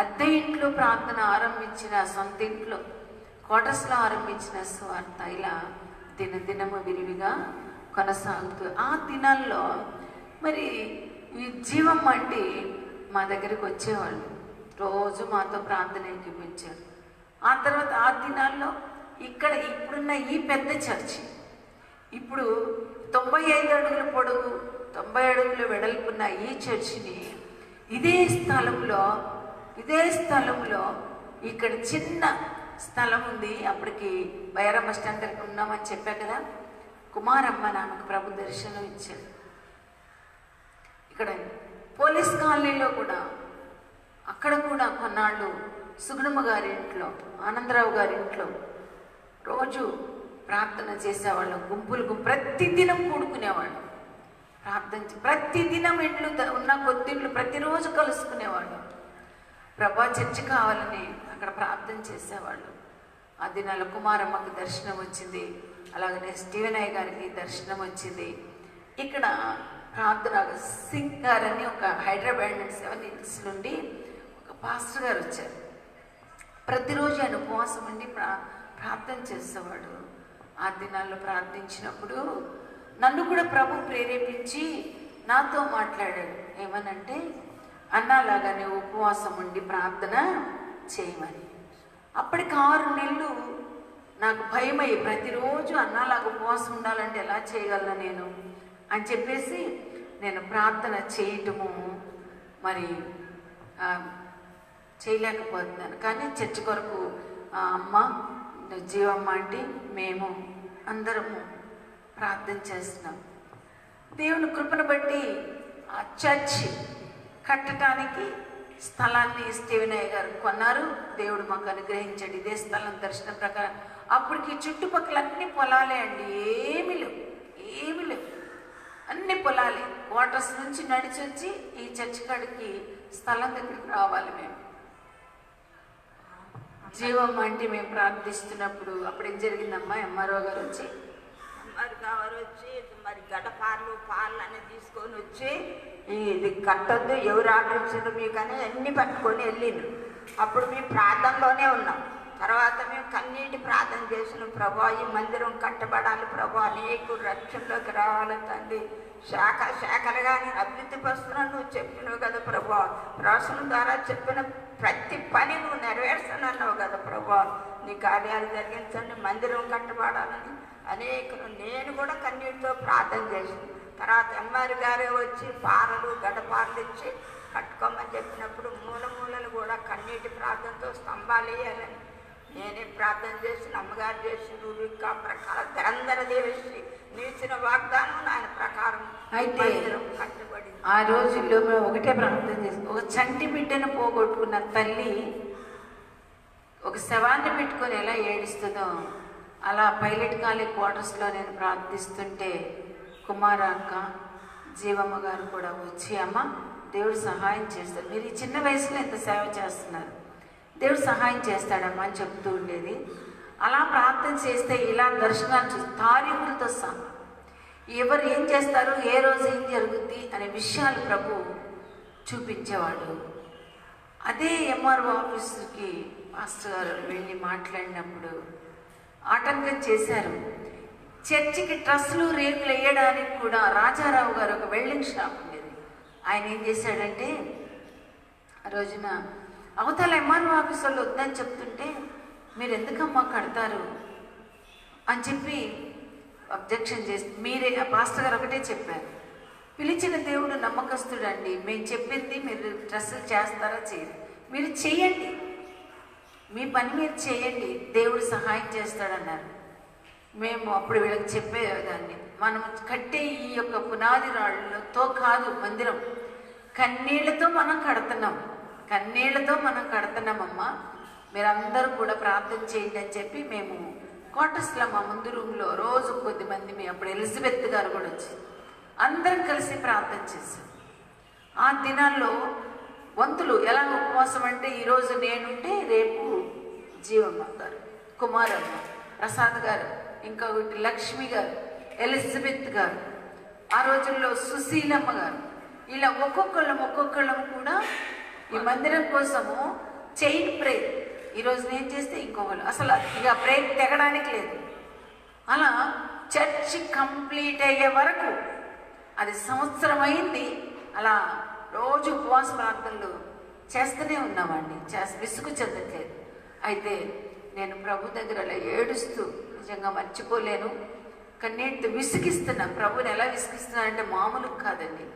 అద్దె ఇంట్లో ప్రార్థన ఆరంభించిన, సొంత ఇంట్లో క్వార్టర్స్లో ఆరంభించిన సువార్త ఇలా దినదినము విరివిగా కొనసాగుతూ ఆ దినాల్లో మరి ఈ జీవం అంటే మా దగ్గరికి వచ్చేవాళ్ళు, రోజు మాతో ప్రార్థన ఎక్కిపించారు. ఆ తర్వాత ఆ దినాల్లో ఇక్కడ ఇప్పుడున్న ఈ పెద్ద చర్చి, ఇప్పుడు 95 అడుగుల పొడవు 90 అడుగుల వెడల్పున్న ఈ చర్చిని ఇదే స్థలంలో ఇక్కడ చిన్న స్థలం ఉంది. అప్పటికి బయ్యారం బస్ స్టాండ్ దగ్గర ఉన్నామని చెప్పా కదా, కుమారమ్మ నాకు ప్రభు దర్శనం ఇచ్చాడు. ఇక్కడ పోలీస్ కాలనీలో కూడా, అక్కడ కూడా కొన్నాళ్ళు సుగుణమ్మ గారి ఇంట్లో, ఆనందరావు గారి ఇంట్లో రోజు ప్రార్థన చేసేవాళ్ళం. ప్రతిదినం కూడుకునేవాళ్ళం, ప్రతిదినం ఇండ్లు ఉన్న కొద్దిండ్లు ప్రతిరోజు కలుసుకునేవాళ్ళం. ప్రభా చర్చి కావాలని అక్కడ ప్రార్థన చేసేవాళ్ళు. ఆ దినాల కుమారమ్మకి దర్శనం వచ్చింది, అలాగనే స్టీవెన్ అయ్య గారికి దర్శనం వచ్చింది. ఇక్కడ ప్రార్థన సింగ్ గారు అని ఒక హైదరాబాద్ 7 Hills నుండి ఒక పాస్టర్ గారు వచ్చారు. ప్రతిరోజు ఆయన ఉపవాసం ఉండి ప్రార్థన చేసేవాడు. ఆ దినాల్లో ప్రార్థించినప్పుడు నన్ను కూడా ప్రభు ప్రేరేపించి నాతో మాట్లాడాడు. ఏమనంటే, అన్నలాగానే ఉపవాసం ఉండి ప్రార్థన చేయమని. అప్పటికి 6 నెలలు నాకు భయమయ్యి, ప్రతిరోజు అన్నలాగా ఉపవాసం ఉండాలంటే ఎలా చేయగలను నేను అని చెప్పేసి నేను ప్రార్థన చేయటము, మరి చేయలేకపోతున్నాను. కానీ చర్చి కొరకు అమ్మ, జీవమ్మ ఆంటీ, మేము అందరము ప్రార్థన చేస్తున్నాం. దేవుని కృపను బట్టి ఆ చర్చ్ కట్టడానికి స్థలాన్ని స్టీవెనయ్య గారు కొన్నారు. దేవుడు మాకు అనుగ్రహించాడు. ఇదే స్థలం దర్శనం ప్రకారం. అప్పటికి చుట్టుపక్కల అన్ని పొలాలే అండి, ఏమీ లేవు, అన్ని పొలాలే. క్వార్టర్స్ నుంచి నడిచి వచ్చి ఈ చర్చ్ కాడికి స్థలం దగ్గరికి రావాలి. మేము జీవం అంటే మేము ప్రార్థిస్తున్నప్పుడు అప్పుడు ఏం జరిగిందమ్మా? ఎంఆర్ఓ గారు వచ్చి మరి గడపార్లు పాలు అనేది తీసుకొని వచ్చి ఇది కట్టొద్దు, ఎవరు ఆర్డర్ ఇచ్చారు మీకు అని అన్ని పట్టుకొని వెళ్ళిండ్రు. అప్పుడు మేము ప్రార్థనలోనే ఉన్నాం. తర్వాత మేము కన్నీటి ప్రార్థన చేసినాం. ప్రభా, ఈ మందిరం కట్టబడాలి ప్రభా, అనేకులు రక్షణలోకి రావాలి తండ్రి, శాఖలుగా నేను అభివృద్ధి పరుస్తున్నాను నువ్వు చెప్పినావు కదా ప్రభా, ప్రవచనం ద్వారా చెప్పిన ప్రతి పని నువ్వు నెరవేర్చనన్నావు కదా ప్రభా, నీ కార్యాలు జరిగించండి, మందిరం కట్టబడాలని అనేకులు. నేను కూడా కన్నీటితో ప్రార్థన చేసింది. తర్వాత ఎంఆర్ గారే వచ్చి పారలు గడపారలు ఇచ్చి కట్టుకోమని చెప్పినప్పుడు మూలలు కూడా కన్నీటి ప్రార్థనతో స్తంభాలు వేయాలని నేనే ప్రార్థన చేసి, అమ్మగారు చేసి రూపికా ప్రకారం ధరంధర దేవేసి నీచిన వాగ్దానం ఆయన ప్రకారం అయితే కట్టబడి ఆ రోజుల్లో మేము ఒకటే ప్రార్థన చేసి, ఒక చంటి బిడ్డను పోగొట్టుకున్న తల్లి ఒక శవాన్ని పెట్టుకొని ఎలా ఏడుస్తుందో అలా పైలట్ కాలేజ్ క్వార్టర్స్లో నేను ప్రార్థిస్తుంటే కుమార అక్క, జీవమ్మ గారు కూడా వచ్చి, అమ్మ దేవుడు సహాయం చేస్తాడు, మీరు ఈ చిన్న వయసులో ఎంత సేవ చేస్తున్నారు, దేవుడు సహాయం చేస్తాడమ్మా అని చెప్తూ ఉండేది. అలా ప్రార్థన చేస్తే ఇలా దర్శనాలు చూసి తారీఖులతో సహా ఎవరు ఏం చేస్తారు, ఏ రోజు ఏం జరుగుద్ది అనే విషయాలు ప్రభు చూపించేవాడు. అదే ఎంఆర్ఓ ఆఫీసుకి మాస్టర్ గారు వెళ్ళి మాట్లాడినప్పుడు ఆటంకం చేశారు. చర్చికి ట్రస్సులు రేకులు వేయడానికి కూడా రాజారావు గారు ఒక వెల్డింగ్ షాప్ ఉండేది. ఆయన ఏం చేశాడంటే ఆ రోజున అవతల ఎంఆర్ఓ ఆఫీస్ వాళ్ళు వద్దని చెప్తుంటే మీరు ఎందుకమ్మా కడతారు అని చెప్పి అబ్జెక్షన్ చేసి మీరే పాస్టర్ గారు ఒకటే చెప్పారు, పిలిచిన దేవుడు నమ్మకస్తుడండి, మేము చెప్పింది మీరు ట్రస్సులు చేస్తారా చేయరు, మీరు చేయండి, మీ పని మీరు చేయండి, దేవుడు సహాయం చేస్తాడన్నారు. మేము అప్పుడు వీళ్ళకి చెప్పేదాన్ని, మనం కట్టే ఈ యొక్క పునాది రాళ్ళతో కాదు మందిరం, కన్నీళ్లతో మనం కడుతున్నామమ్మా, మీరందరూ కూడా ప్రార్థన చేయండి అని చెప్పి మేము క్వార్టర్స్లో మా ముందు రూమ్లో రోజు కొద్దిమంది, మీ అప్పుడు ఎలిజబెత్ గారు కూడా వచ్చి అందరం కలిసి ప్రార్థన చేశాం. ఆ దినాల్లో వంతులు ఎలా ఉపవాసం అంటే ఈరోజు నేనుంటే రేపు జీవమ్మ గారు, కుమారమ్మ, ప్రసాద్ గారు, ఇంకొకటి లక్ష్మి గారు, ఎలిజబెత్ గారు, ఆ రోజుల్లో సుశీలమ్మ గారు, ఇలా ఒక్కొక్కళ్ళం కూడా ఈ మందిరం కోసము చైన్ ప్రేయర్. ఈరోజు నేను చేస్తే ఇంకొకళ్ళు, అసలు ఇక ప్రేయర్ తెగడానికి లేదు. అలా చర్చి కంప్లీట్ అయ్యే వరకు అది సంవత్సరం అయింది. అలా రోజు ఉపవాస ప్రార్థనలు చేస్తూనే ఉన్నామండి, విసుగు చెందట్లేదు. అయితే నేను ప్రభు దగ్గర అలా ఏడుస్తూ నిజంగా మర్చిపోలేను, కన్నీటితో విసిగిస్తున్నా. ప్రభుని ఎలా విసిగిస్తున్నా అంటే మామూలు కాదండి.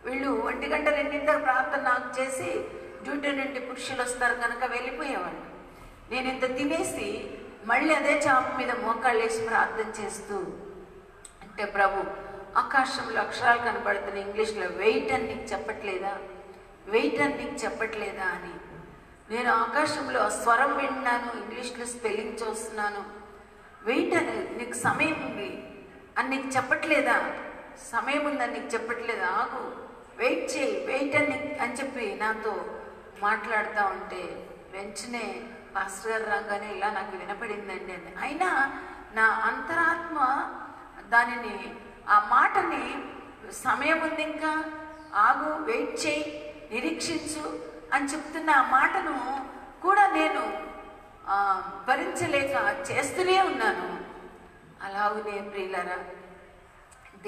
వీళ్ళు 1 గంట 2 గంటల ప్రార్థన నాకు చేసి డ్యూటీ నుండి పురుషులు వస్తారు కనుక వెళ్ళిపోయేవాళ్ళు. నేను ఇంత తినేసి మళ్ళీ అదే చాప మీద మోకాళ్ళు వేసి ప్రార్థన చేస్తూ అంటే, ప్రభు ఆకాశంలో అక్షరాలు కనబడుతున్న ఇంగ్లీష్లో వెయిట్ అని నీకు చెప్పట్లేదా అని. నేను ఆకాశంలో స్వరం విన్నాను, ఇంగ్లీష్లో స్పెల్లింగ్ చూస్తున్నాను, వెయిట్ అని నీకు సమయం ఉంది అని నీకు చెప్పట్లేదా, సమయం ఉందని నీకు చెప్పట్లేదా, ఆగు, వెయిట్ చేయి, వెయిట్ అని చెప్పి నాతో మాట్లాడుతూ ఉంటే వెంటనే పాస్టర్ గారు రాగానే ఇలా నాకు వినపడిందండి అని. అయినా నా అంతరాత్మ దానిని, ఆ మాటని, సమయం ఉంది ఇంకా, ఆగు, వెయిట్ చేయి, నిరీక్షించు అని చెప్తున్న ఆ మాటను కూడా నేను భరించలేక చేస్తూనే ఉన్నాను. అలాగనే ప్రియులారా,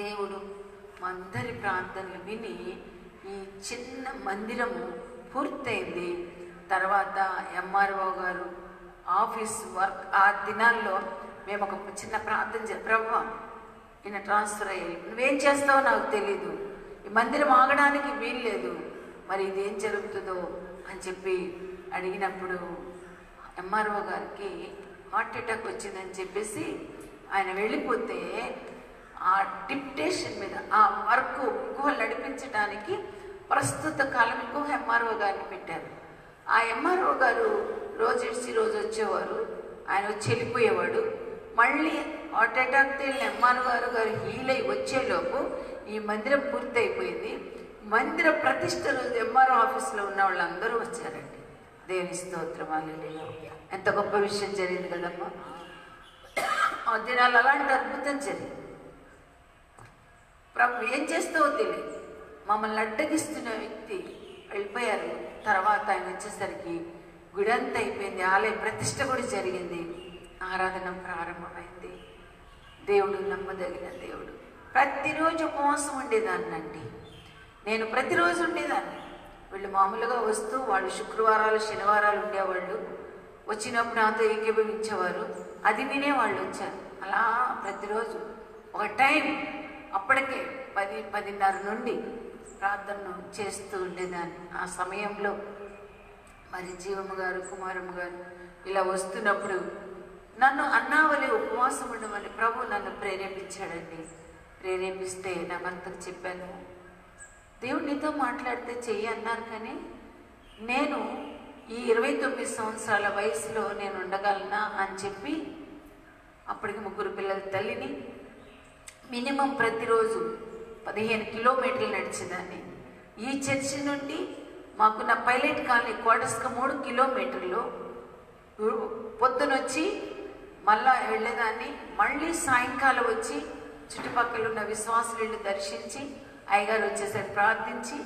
దేవుడు మా అందరి ప్రార్థనలు విని ఈ చిన్న మందిరము పూర్తయింది. తర్వాత ఎంఆర్ఓ గారు ఆఫీస్ వర్క్, ఆ దినాల్లో మేము ఒక చిన్న ప్రార్థన చేయాలి, ప్రభువా ఈయన ట్రాన్స్ఫర్ అయ్యాయి, నువ్వేం చేస్తావో నాకు తెలీదు, ఈ మందిరం ఆగడానికి వీల్లేదు, మరి ఇదేం జరుగుతుందో అని చెప్పి అడిగినప్పుడు ఎంఆర్ఓ గారికి హార్ట్ అటాక్ వచ్చిందని చెప్పేసి ఆయన వెళ్ళిపోతే ఆ డిప్టేషన్ మీద ఆ వర్క్ ఇంకో నడిపించడానికి ప్రస్తుత కాలం ఇంకో ఎంఆర్ఓ గారిని పెట్టారు. ఆ ఎంఆర్ఓ గారు రోజు ఇడిచి రోజు వచ్చేవారు, ఆయన వచ్చి వెళ్ళిపోయేవాడు. మళ్ళీ హార్ట్ అటాక్ తేలిన ఎంఆర్ఓ గారు హీల్ అయి వచ్చేలోపు ఈ మందిరం పూర్తయిపోయింది. మందిర ప్రతిష్ట రోజు ఎంఆర్ఓ ఆఫీస్లో ఉన్న వాళ్ళందరూ వచ్చారండి. దేవుని స్తోత్రం, హల్లెలూయా. ఎంత గొప్ప విషయం జరిగింది కదమ్మా. ఆ దినాలు అలాంటి అద్భుతం జరిగింది. ప్రభు ఏం చేస్తావో తెలియదు, మమ్మల్ని అడ్డగిస్తున్న వ్యక్తి వెళ్ళిపోయారు. తర్వాత ఆయన వచ్చేసరికి గుడి అంతా అయిపోయింది, ఆలయ ప్రతిష్ట కూడా జరిగింది, ఆరాధన ప్రారంభమైంది. దేవుడు నమ్మదగిన దేవుడు. ప్రతిరోజు ఉపవాసం ఉండేదాన్నండి నేను, ప్రతిరోజు ఉండేదాన్ని. వీళ్ళు మామూలుగా వస్తూ వాళ్ళు శుక్రవారాలు శనివారాలు ఉండేవాళ్ళు, వచ్చినప్పుడు నాతో ఏకీభవించేవారు, అది వినే వాళ్ళు వచ్చారు. అలా ప్రతిరోజు ఒక టైం అప్పటికే 10-10:30 నుండి ప్రార్థన చేస్తూ ఉండేదాన్ని. ఆ సమయంలో మరి జీవమ్మ గారు కుమారమ్మ గారు ఇలా వస్తున్నప్పుడు నన్ను అన్నావలి ఉపవాసం ఉండమని ప్రభు నన్ను ప్రేరేపించాడండి. ప్రేరేపిస్తే నా భర్తకు చెప్పాను, దేవుడు నీతో మాట్లాడితే చెయ్యి అన్నారు. కానీ నేను ఈ 29 సంవత్సరాల వయసులో నేను ఉండగలనా అని చెప్పి, అప్పటికి 3 పిల్లల తల్లిని, మినిమం ప్రతిరోజు 15 కిలోమీటర్లు నడిచేదాన్ని. ఈ చర్చి నుండి మాకున్న పైలట్ కాలనీ క్వార్టర్స్కి 3 కిలోమీటర్లు. పొద్దునొచ్చి మళ్ళా వెళ్ళేదాన్ని, మళ్ళీ సాయంకాలం వచ్చి చుట్టుపక్కల ఉన్న విశ్వాసులను దర్శించి అయ్యగారు వచ్చేసరికి ప్రార్థించి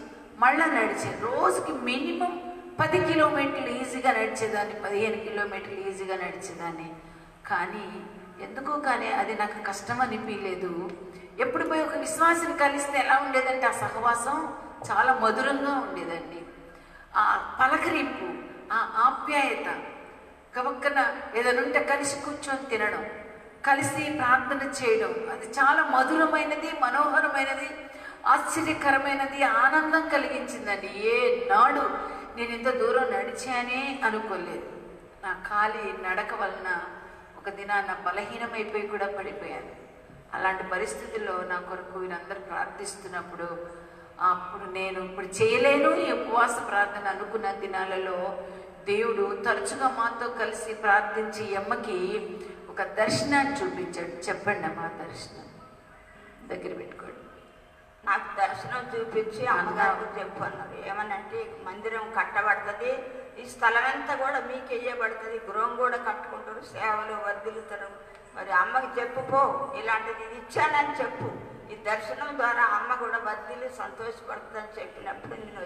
మళ్ళా నడిచాను. రోజుకి మినిమం 10 కిలోమీటర్లు ఈజీగా నడిచేదాన్ని, 15 కిలోమీటర్లు ఈజీగా నడిచేదాన్ని. కానీ ఎందుకో కానీ అది నాకు కష్టం అనిపించలేదు. ఎప్పుడు పోయి ఒక విశ్వాసిని కలిస్తే ఎలా ఉండేదంటే ఆ సహవాసం చాలా మధురంగా ఉండేదండి. ఆ పలకరింపు, ఆ ఆప్యాయత, గబక్కన ఏదైనా ఉంటే కలిసి కూర్చొని తినడం, కలిసి ప్రార్థన చేయడం, అది చాలా మధురమైనది, మనోహరమైనది, ఆశ్చర్యకరమైనది, ఆనందం కలిగించిందండి. ఏ నాడు నేను ఇంత దూరం నడిచానే అనుకోలేదు. నా ఖాళీ నడక వలన ఒక దినాన్న బలహీనమైపోయి కూడా పడిపోయాను. అలాంటి పరిస్థితుల్లో నా కొరకు వీరందరూ ప్రార్థిస్తున్నప్పుడు అప్పుడు నేను ఇప్పుడు చేయలేను ఈ ఉపవాస ప్రార్థన అనుకున్న దినాలలో దేవుడు తరచుగా మాతో కలిసి ప్రార్థించి అమ్మకి ఒక దర్శనాన్ని చూపించాడు. చెప్పండి అమ్మా, దర్శనం దగ్గర పెట్టుకోండి. నాకు దర్శనం చూపించి అమ్మగారు చెప్పన్నారు, ఏమనంటే మందిరం కట్టబడుతుంది, ఈ స్థలం అంతా కూడా మీకు వేయబడుతుంది, గృహం కూడా కట్టుకుంటారు, సేవలు వర్ధిల్లుతారు. మరి అమ్మకి చెప్పుకో, ఇలాంటిది ఇది ఇచ్చానని చెప్పు. ఈ దర్శనం ద్వారా అమ్మ కూడా వర్ధిల్లి సంతోషపడుతుందని చెప్పినప్పుడు నేను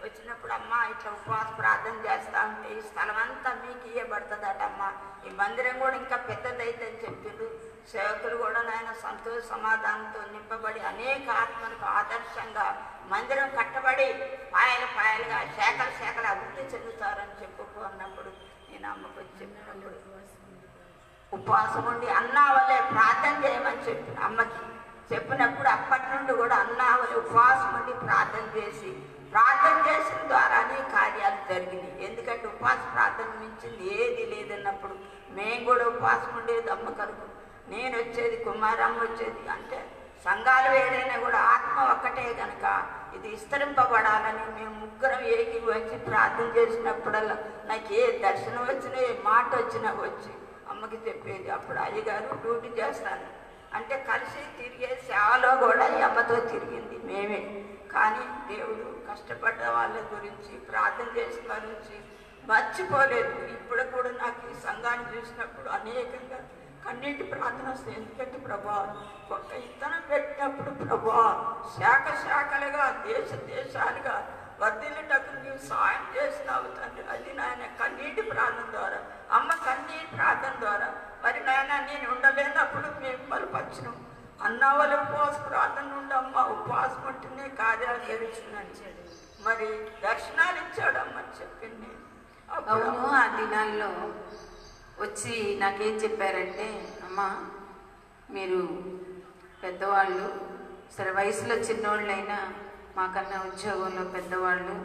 వచ్చినప్పుడు అమ్మ ఇట్లా ఉపవాస ప్రార్థన చేస్తా ఉంటే ఈ స్థలం అంతా మీకు ఇవ్వబడుతుందట అమ్మ, ఈ మందిరం కూడా ఇంకా పెద్దదైతుందని చెప్పిండు. సేవకులు కూడా నాయన సంతోష సమాధానంతో నింపబడి అనేక ఆత్మలకు ఆదర్శంగా మందిరం కట్టబడి పాయలు పాయలుగా శాఖలు శాఖలు అభివృద్ధి చెందుతారని చెప్పుకో అన్నప్పుడు నేను అమ్మకు చెప్పినప్పుడు ఉపవాసం ఉండి అన్నా వల్లే ప్రార్థన చేయమని చెప్పిన అమ్మకి చెప్పినప్పుడు అప్పటి నుండి కూడా అన్నా వల్లే ఉపవాసం ఉండి ప్రార్థన చేసిన ద్వారానే కార్యాలు జరిగినాయి. ఎందుకంటే ఉపవాస ప్రార్థన మించింది ఏది లేదన్నప్పుడు మేము కూడా ఉపవాసం ఉండేది అమ్మ కనుక, నేను వచ్చేది, కుమారమ్మ వచ్చేది. అంటే సంఘాలు వేరైనా కూడా ఆత్మ ఒక్కటే కనుక ఇది విస్తరింపబడాలని మేము ముగ్గురం ఏకి వచ్చి ప్రార్థన చేసినప్పుడల్లా నాకు ఏ దర్శనం వచ్చినా ఏ మాట వచ్చినా వచ్చి అమ్మకి చెప్పేది. అప్పుడు అయ్యగారు డ్యూటీ చేస్తాను అంటే కలిసి తిరిగే సేవలో కూడా ఈ అమ్మతో తిరిగింది మేమే. కానీ దేవుడు కష్టపడ్డ వాళ్ళ గురించి ప్రార్థన చేసిన వారి గురించి మర్చిపోలేదు. ఇప్పుడు కూడా నాకు ఈ సంఘాన్ని చూసినప్పుడు అనేకంగా కన్నీటి ప్రార్థన వస్తుంది. ఎందుకంటే ప్రభా ఒక ఇత్తనం పెట్టినప్పుడు ప్రభా శాఖలుగా దేశాలుగా వర్ధిల్లుటకు నీవు సాయం చేసినావు తండ్రి. అది నాయన కన్నీటి ప్రార్థన ద్వారా, అమ్మ కన్నీటి ప్రార్థన ద్వారా మరి నాయన నేను ఉండలేనప్పుడు మేము బలపరచను అన్నవాళ్ళ ఉపవాస ప్రార్థన నుండి అమ్మ ఉపవాసం ఉంటేనే కార్యాలు జరిగిందని మరి దర్శనాలు ఇచ్చాడు అమ్మని చెప్పింది. అవును, ఆ దినాల్లో వచ్చి నాకేం చెప్పారంటే, అమ్మ మీరు పెద్దవాళ్ళు, సరే వయసులో చిన్నోళ్ళైనా మాకన్నా ఉద్యోగంలో పెద్దవాళ్ళు,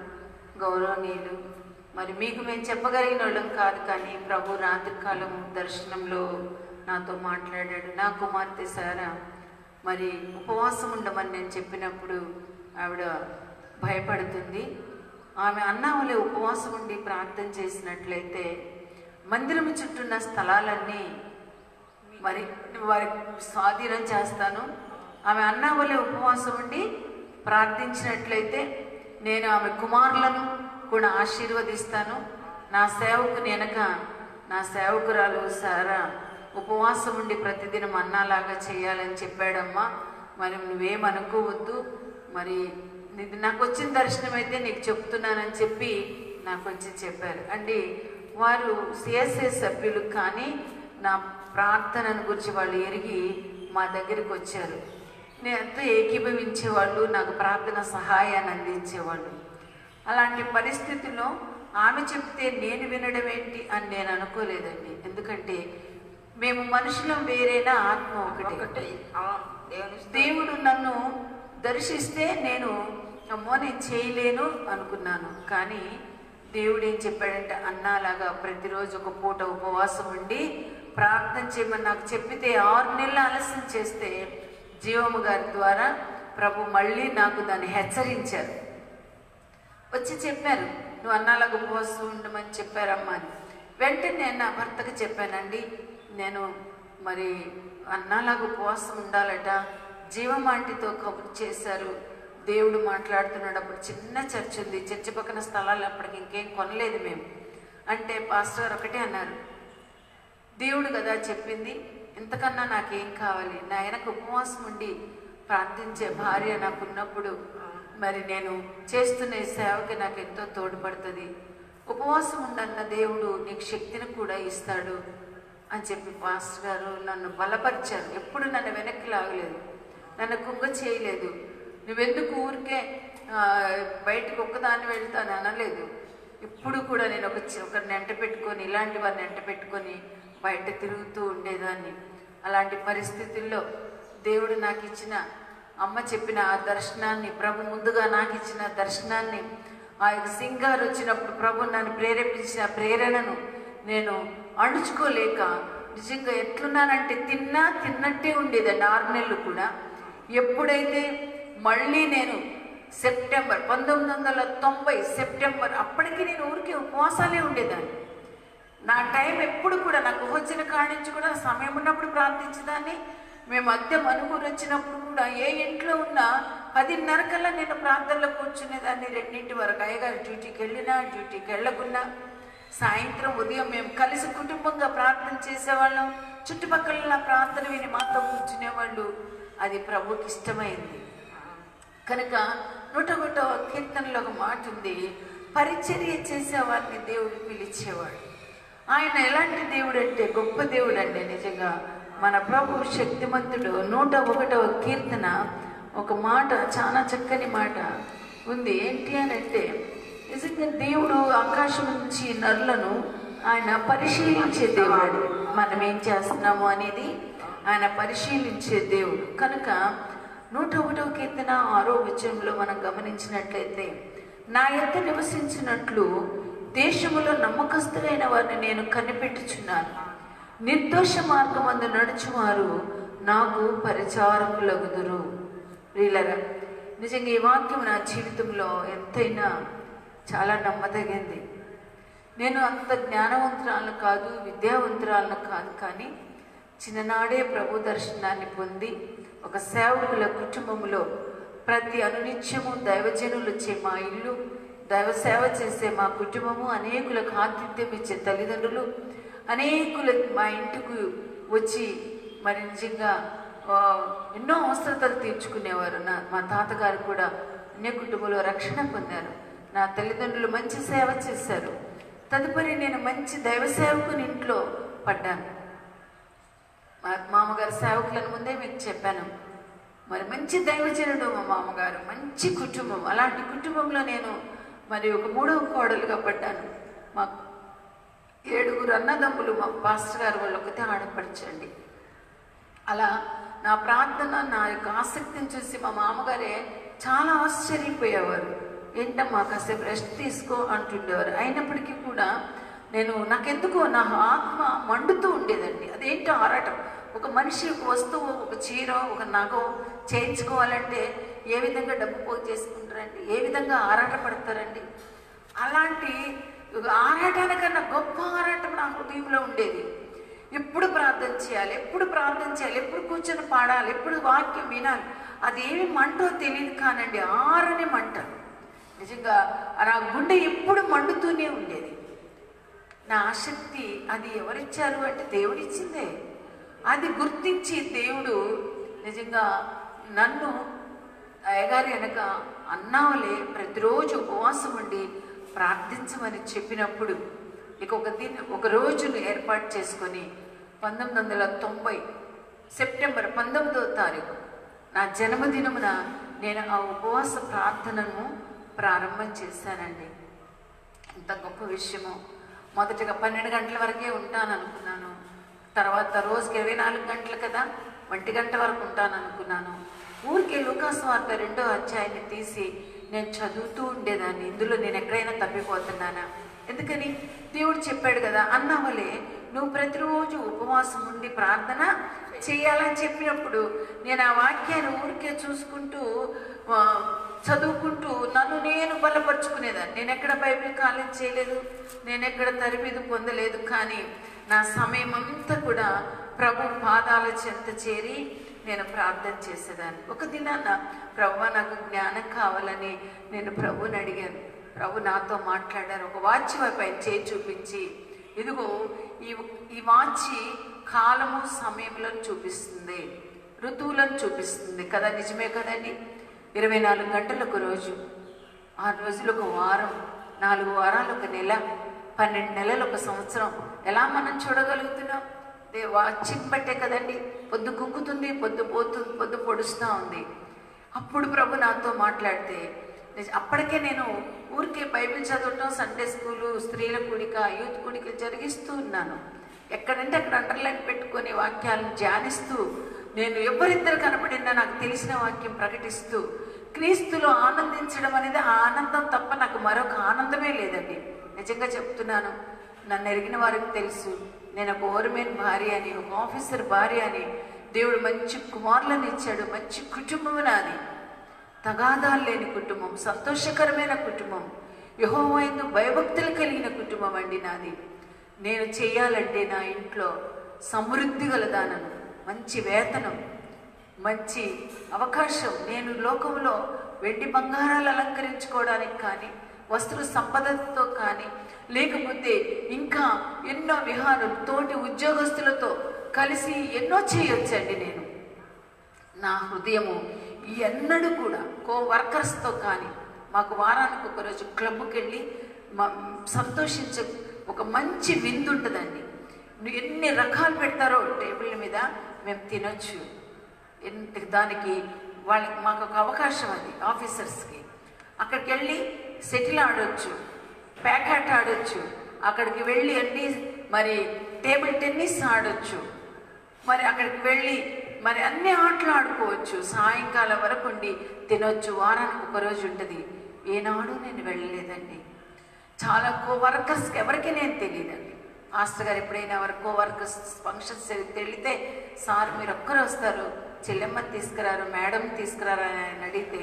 గౌరవనీయులు, మరి మీకు మేము చెప్పగలిగిన వాళ్ళం కాదు, కానీ ప్రభు రాత్రికాలం దర్శనంలో నాతో మాట్లాడాడు. నా కుమార్తె సారా మరి ఉపవాసం ఉండమని నేను చెప్పినప్పుడు ఆవిడ భయపడుతుంది. ఆమె అన్నావలే ఉపవాసం ఉండి ప్రార్థన చేసినట్లయితే మందిరం చుట్టూన్న స్థలాలన్నీ మరి వారి స్వాధీనం చేస్తాను. ఆమె అన్నావలే ఉపవాసం ఉండి ప్రార్థించినట్లయితే నేను ఆమె కుమారులను కూడా ఆశీర్వదిస్తాను. నా సేవకుని వెనక నా సేవకురాలు సారా ఉపవాసం ఉండి ప్రతిదినం అన్నాలాగా చేయాలని చెప్పాడమ్మా. మరి నువ్వేమనుకోవద్దు, మరి ఇది నాకు వచ్చిన దర్శనం అయితే నీకు చెప్తున్నానని చెప్పి నాకు వచ్చి చెప్పారు అండి. వారు సిఎస్ఐ సభ్యులు, కానీ నా ప్రార్థనను గురించి వాళ్ళు ఎరిగి మా దగ్గరికి వచ్చారు. నేను ఎంతో ఏకీభవించేవాళ్ళు, నాకు ప్రార్థన సహాయాన్ని అందించేవాళ్ళు. అలాంటి పరిస్థితుల్లో ఆమె చెప్తే నేను వినడం ఏంటి అని నేను అనుకోలేదండి. ఎందుకంటే మేము మనుషులం వేరేనా, ఆత్మ ఒకటే. దేవుడు నన్ను దర్శిస్తే నేను అమ్మో నేను చేయలేను అనుకున్నాను. కానీ దేవుడు ఏం చెప్పాడంటే అన్నాలాగా ప్రతిరోజు ఒక పూట ఉపవాసం ఉండి ప్రార్థన చేయమని నాకు చెప్పితే 6 నెలలు ఆలస్యం చేస్తే జీవము గారి ద్వారా ప్రభు మళ్ళీ నాకు దాన్ని హెచ్చరించారు. వచ్చి చెప్పారు, నువ్వు అన్నాలాగా ఉపవాసం ఉండమని చెప్పారమ్మా అని. వెంటనే నేను నా భర్తకు చెప్పానండి, నేను మరి అన్నాలాగా ఉపవాసం ఉండాలట, జీవమాంటితో కబురు చేశారు, దేవుడు మాట్లాడుతున్నాడు. అప్పుడు చిన్న చర్చ్ ఉంది, చర్చ్ పక్కన స్థలాలు అప్పటికి ఇంకేం కొనలేదు మేము. అంటే పాస్టర్ గారు ఒకటే అన్నారు, దేవుడు కదా చెప్పింది, ఇంతకన్నా నాకేం కావాలి, నా వెనక ఉపవాసం ఉండి ప్రార్థించే భార్య నాకున్నప్పుడు మరి నేను చేస్తున్న ఈ సేవకి నాకు ఎంతో తోడ్పడుతుంది. ఉపవాసం ఉండన్న దేవుడు నీకు శక్తిని కూడా ఇస్తాడు అని చెప్పి పాస్టర్ గారు నన్ను బలపరిచారు. ఎప్పుడు నన్ను వెనక్కి లాగలేదు, నన్ను కుంగ చేయలేదు. నువ్వెందుకు ఊరికే బయటకు ఒక్కదాన్ని వెళ్తాను అనలేదు. ఇప్పుడు కూడా నేను ఒకరిని ఎంట పెట్టుకొని, ఇలాంటి వారిని ఎంట పెట్టుకొని బయట తిరుగుతూ ఉండేదాన్ని. అలాంటి పరిస్థితుల్లో దేవుడు నాకు ఇచ్చిన, అమ్మ చెప్పిన ఆ దర్శనాన్ని, ప్రభు ముందుగా నాకు ఇచ్చిన దర్శనాన్ని, ఆ యొక్క సింగారు వచ్చినప్పుడు ప్రభు నన్ను ప్రేరేపించిన ప్రేరణను నేను అణుచుకోలేక నిజంగా ఎట్లున్నానంటే తిన్నట్టే ఉండేదండి 6 నెలలు కూడా. ఎప్పుడైతే మళ్ళీ నేను సెప్టెంబర్ 1990 సెప్టెంబర్, అప్పటికి నేను ఊరికి ఉపవాసాలే ఉండేదాన్ని. నా టైం ఎప్పుడు కూడా నాకు వచ్చిన కాడి నుంచి కూడా సమయం ఉన్నప్పుడు ప్రార్థించేదాన్ని. మేము అద్దె మనుగురు వచ్చినప్పుడు కూడా ఏ ఇంట్లో ఉన్నా 10:30 కల్లా నేను ప్రార్థనలో కూర్చునేదాన్ని 2 వరకు. అయ్యగారు డ్యూటీకి వెళ్ళినా డ్యూటీకి వెళ్ళకున్నా సాయంత్రం ఉదయం మేము కలిసి కుటుంబంగా ప్రార్థన చేసేవాళ్ళం. చుట్టుపక్కల ప్రార్థన విని మాతో కూర్చునేవాళ్ళు. అది ప్రభుకి ఇష్టమైంది కనుక 101వ కీర్తనలో ఒక మాట ఉంది, పరిచర్య చేసేవారిని దేవుడు పిలిచేవాడు. ఆయన ఎలాంటి దేవుడు అంటే గొప్ప దేవుడు అండి. నిజంగా మన ప్రభు శక్తిమంతుడు. 101వ కీర్తన ఒక మాట, చాలా చక్కని మాట ఉంది. ఏంటి అని అంటే నిజంగా దేవుడు ఆకాశం నుంచి నరులను ఆయన పరిశీలించే దేవుడు. మనం ఏం చేస్తున్నాము అనేది ఆయన పరిశీలించే దేవుడు. కనుక 101వ కీర్తన 6వ వచనంలో మనం గమనించినట్లయితే, నా యొద్ద నివసించినట్లు దేశములో నమ్మకస్తులైన వారిని నేను కనిపెట్టుచున్నాను, నిర్దోష మార్గమందు నడుచువారు నాకు పరిచారకులగుదురు. ప్రియులారా, నిజంగా ఈ వాక్యం నా జీవితంలో ఎంతైనా చాలా నమ్మదగింది. నేను అంత జ్ఞానవంతురాలను కాదు, విద్యావంతురాలను కాదు, కానీ చిన్ననాడే ప్రభు దర్శనాన్ని పొంది ఒక సేవకుల కుటుంబంలో ప్రతి అనునిత్యము దైవజనులు వచ్చే మా ఇల్లు, దైవ సేవ చేసే మా కుటుంబము, అనేకులకు ఆతిథ్యం ఇచ్చే తల్లిదండ్రులు, అనేకులు మా ఇంటికి వచ్చి మరి నిజంగా ఎన్నో అవసరతలు తీర్చుకునేవారు. మా తాతగారు కూడా అన్య కుటుంబంలో రక్షణ పొందారు. నా తల్లిదండ్రులు మంచి సేవ చేశారు. తదుపరి నేను మంచి దైవ సేవకుని ఇంట్లో పడ్డాను. మా మామగారు సేవకులను ముందే మీకు చెప్పాను. మరి మంచి దైవజనుడు మా మామగారు, మంచి కుటుంబం. అలాంటి కుటుంబంలో నేను మరి ఒక 3వ కోడలుగా పడ్డాను. మా 7 అన్నదమ్ములు, మా పాస్టర్ గారు వాళ్ళు ఒకతే ఆడపడచండి. అలా నా ప్రార్థన, నా యొక్క ఆసక్తిని చూసి మా మామగారే చాలా ఆశ్చర్యపోయేవారు. ఏంటమ్మా కాసేపు రెస్ట్ తీసుకో అంటుండేవారు. అయినప్పటికీ కూడా నాకెందుకో నా ఆత్మ మండుతూ ఉండేదండి. అదేంటో ఆరాటం. ఒక మనిషి ఒక వస్తువు, ఒక చీర, ఒక నగో చేయించుకోవాలంటే ఏ విధంగా డబ్బు పోగు చేసుకుంటారండి, ఏ విధంగా ఆరాటపడతారండి. అలాంటి ఆరాటానికన్నా గొప్ప ఆరాటం నా హృదయంలో ఉండేది. ఎప్పుడు ప్రార్థన చేయాలి, ఎప్పుడు ప్రార్థన చేయాలి, ఎప్పుడు కూర్చొని పాడాలి, ఎప్పుడు వాక్యం వినాలి. అదేమి మంటో తెలియదు కానండి, ఆరని మంట. నిజంగా నా గుండె ఎప్పుడు మండుతూనే ఉండేది. నా ఆసక్తి అది ఎవరిచ్చారు అంటే దేవుడిచ్చిందే. అది గుర్తించి దేవుడు నిజంగా నన్ను అయ్యగారి వెనక అన్నావలే ప్రతిరోజు ఉపవాసం ఉండి ప్రార్థించమని చెప్పినప్పుడు ఒక రోజును ఏర్పాటు చేసుకొని 1990 సెప్టెంబర్ 19వ తారీఖు నా జన్మదినమున నేను ఆ ఉపవాస ప్రార్థనను ప్రారంభం చేశానండి. ఎంత గొప్ప విషయమో. మొదటగా 12 గంటల వరకే ఉంటాను అనుకున్నాను. తర్వాత రోజుకి 24 గంటలు కదా, 1 గంట వరకు ఉంటాను అనుకున్నాను. ఊరికే లూకాసు వార్త 2వ అధ్యాయాన్ని తీసి నేను చదువుతూ ఉండేదాన్ని. ఇందులో నేను ఎక్కడైనా తప్పిపోతున్నానా? ఎందుకని? దేవుడు చెప్పాడు కదా, అన్నావలే నువ్వు ప్రతిరోజు ఉపవాసం ఉండి ప్రార్థన చేయాలని చెప్పినప్పుడు నేను ఆ వాక్యాన్ని ఊరికే చూసుకుంటూ చదువుకుంటూ నన్ను నేను బలపరుచుకునేదాన్ని. నేను ఎక్కడ బైబిల్ కాలేజ్ చేయలేదు, నేను ఎక్కడ తరబిదు పొందలేదు. కానీ నా సమయం అంతా కూడా ప్రభు పాదాల చెంత చేరి నేను ప్రార్థన చేసేదాన్ని. ఒక దినాన ప్రభు నాకు జ్ఞానం కావాలని నేను ప్రభుని అడిగాను. ప్రభు నాతో మాట్లాడారు. ఒక వాచ్ వైపు చేయి చూపించి, ఇదిగో ఈ వాచి కాలము సమయంలో చూపిస్తుంది, ఋతువులను చూపిస్తుంది కదా. నిజమే కదండి. 24 గంటలు ఒక రోజు, 6 రోజులు ఒక వారం, 4 వారాలు ఒక నెల, 12 నెలలు ఒక సంవత్సరం. ఎలా మనం చూడగలుగుతున్నాం? వాచింగ్ పట్టే కదండి. పొద్దు కుంకుతుంది, పొద్దు పోతుంది, పొద్దు పొడుస్తూ ఉంది. అప్పుడు ప్రభు నాతో మాట్లాడితే అప్పటికే నేను ఊరికే బైబిల్ చదవటం, సండే స్కూలు, స్త్రీల కూడిక, యూత్ కూడికలు జరిగిస్తూ ఉన్నాను. ఎక్కడంటే అక్కడ అండర్లైన్ పెట్టుకొని వాక్యాలను ధ్యానిస్తూ, నేను ఎవరిద్దరు కనపడినా నాకు తెలిసిన వాక్యం ప్రకటిస్తూ క్రీస్తులో ఆనందించడం అనేది ఆ ఆనందం తప్ప నాకు మరొక ఆనందమే లేదండి. నిజంగా చెప్తున్నాను. నన్ను ఎరిగిన వారికి తెలుసు, నేను ఒక ఓవర్మెన్ భార్య అని, ఒక ఆఫీసర్ భార్య అని. దేవుడు మంచి కుమారులను ఇచ్చాడు. మంచి కుటుంబం నాది, తగాదాలు లేని కుటుంబం, సంతోషకరమైన కుటుంబం, యెహోవా యందు భయభక్తులు కలిగిన కుటుంబం అండి నాది. నేను చేయాలంటే నా ఇంట్లో సమృద్ధి గలదానను, మంచి వేతనం, మంచి అవకాశం. నేను లోకంలో వెండి బంగారాలు అలంకరించుకోవడానికి కానీ, వస్త్ర సంపదతో కానీ, లేకపోతే ఇంకా ఎన్నో విహారం తోటి ఉద్యోగస్తులతో కలిసి ఎన్నో చేయొచ్చండి. నేను నా హృదయము ఎన్నడూ కూడా వర్కర్స్తో కానీ, మాకు వారానికి ఒకరోజు క్లబ్కి వెళ్ళి సంతోషించ ఒక మంచి విందు ఉంటుందండి. ఎన్ని రకాలు పెడతారో టేబుల్ మీద మేము తినొచ్చు. దానికి మాకు ఒక అవకాశం అది. ఆఫీసర్స్కి అక్కడికి వెళ్ళి సెటిల్ ఆడవచ్చు, ప్యాకాట్ ఆడవచ్చు, అక్కడికి వెళ్ళి అన్ని మరి టేబుల్ టెన్నిస్ ఆడవచ్చు, మరి అక్కడికి వెళ్ళి మరి అన్ని ఆటలు ఆడుకోవచ్చు. సాయంకాలం వరకు ఉండి తినొచ్చు. వారానికి ఒకరోజు ఉంటుంది. ఏనాడు నేను వెళ్ళలేదండి. చాలా కోవర్కర్స్కి ఎవరికి నేను తెలియదండి. మాస్టర్ గారు ఎప్పుడైనా ఎవరు కోవర్కర్స్ ఫంక్షన్స్ వెళితే, సార్ మీరు ఒక్కరు వస్తారు, చెల్లెమ్మని తీసుకురారు, మేడం తీసుకురారు అని ఆయన అడిగితే,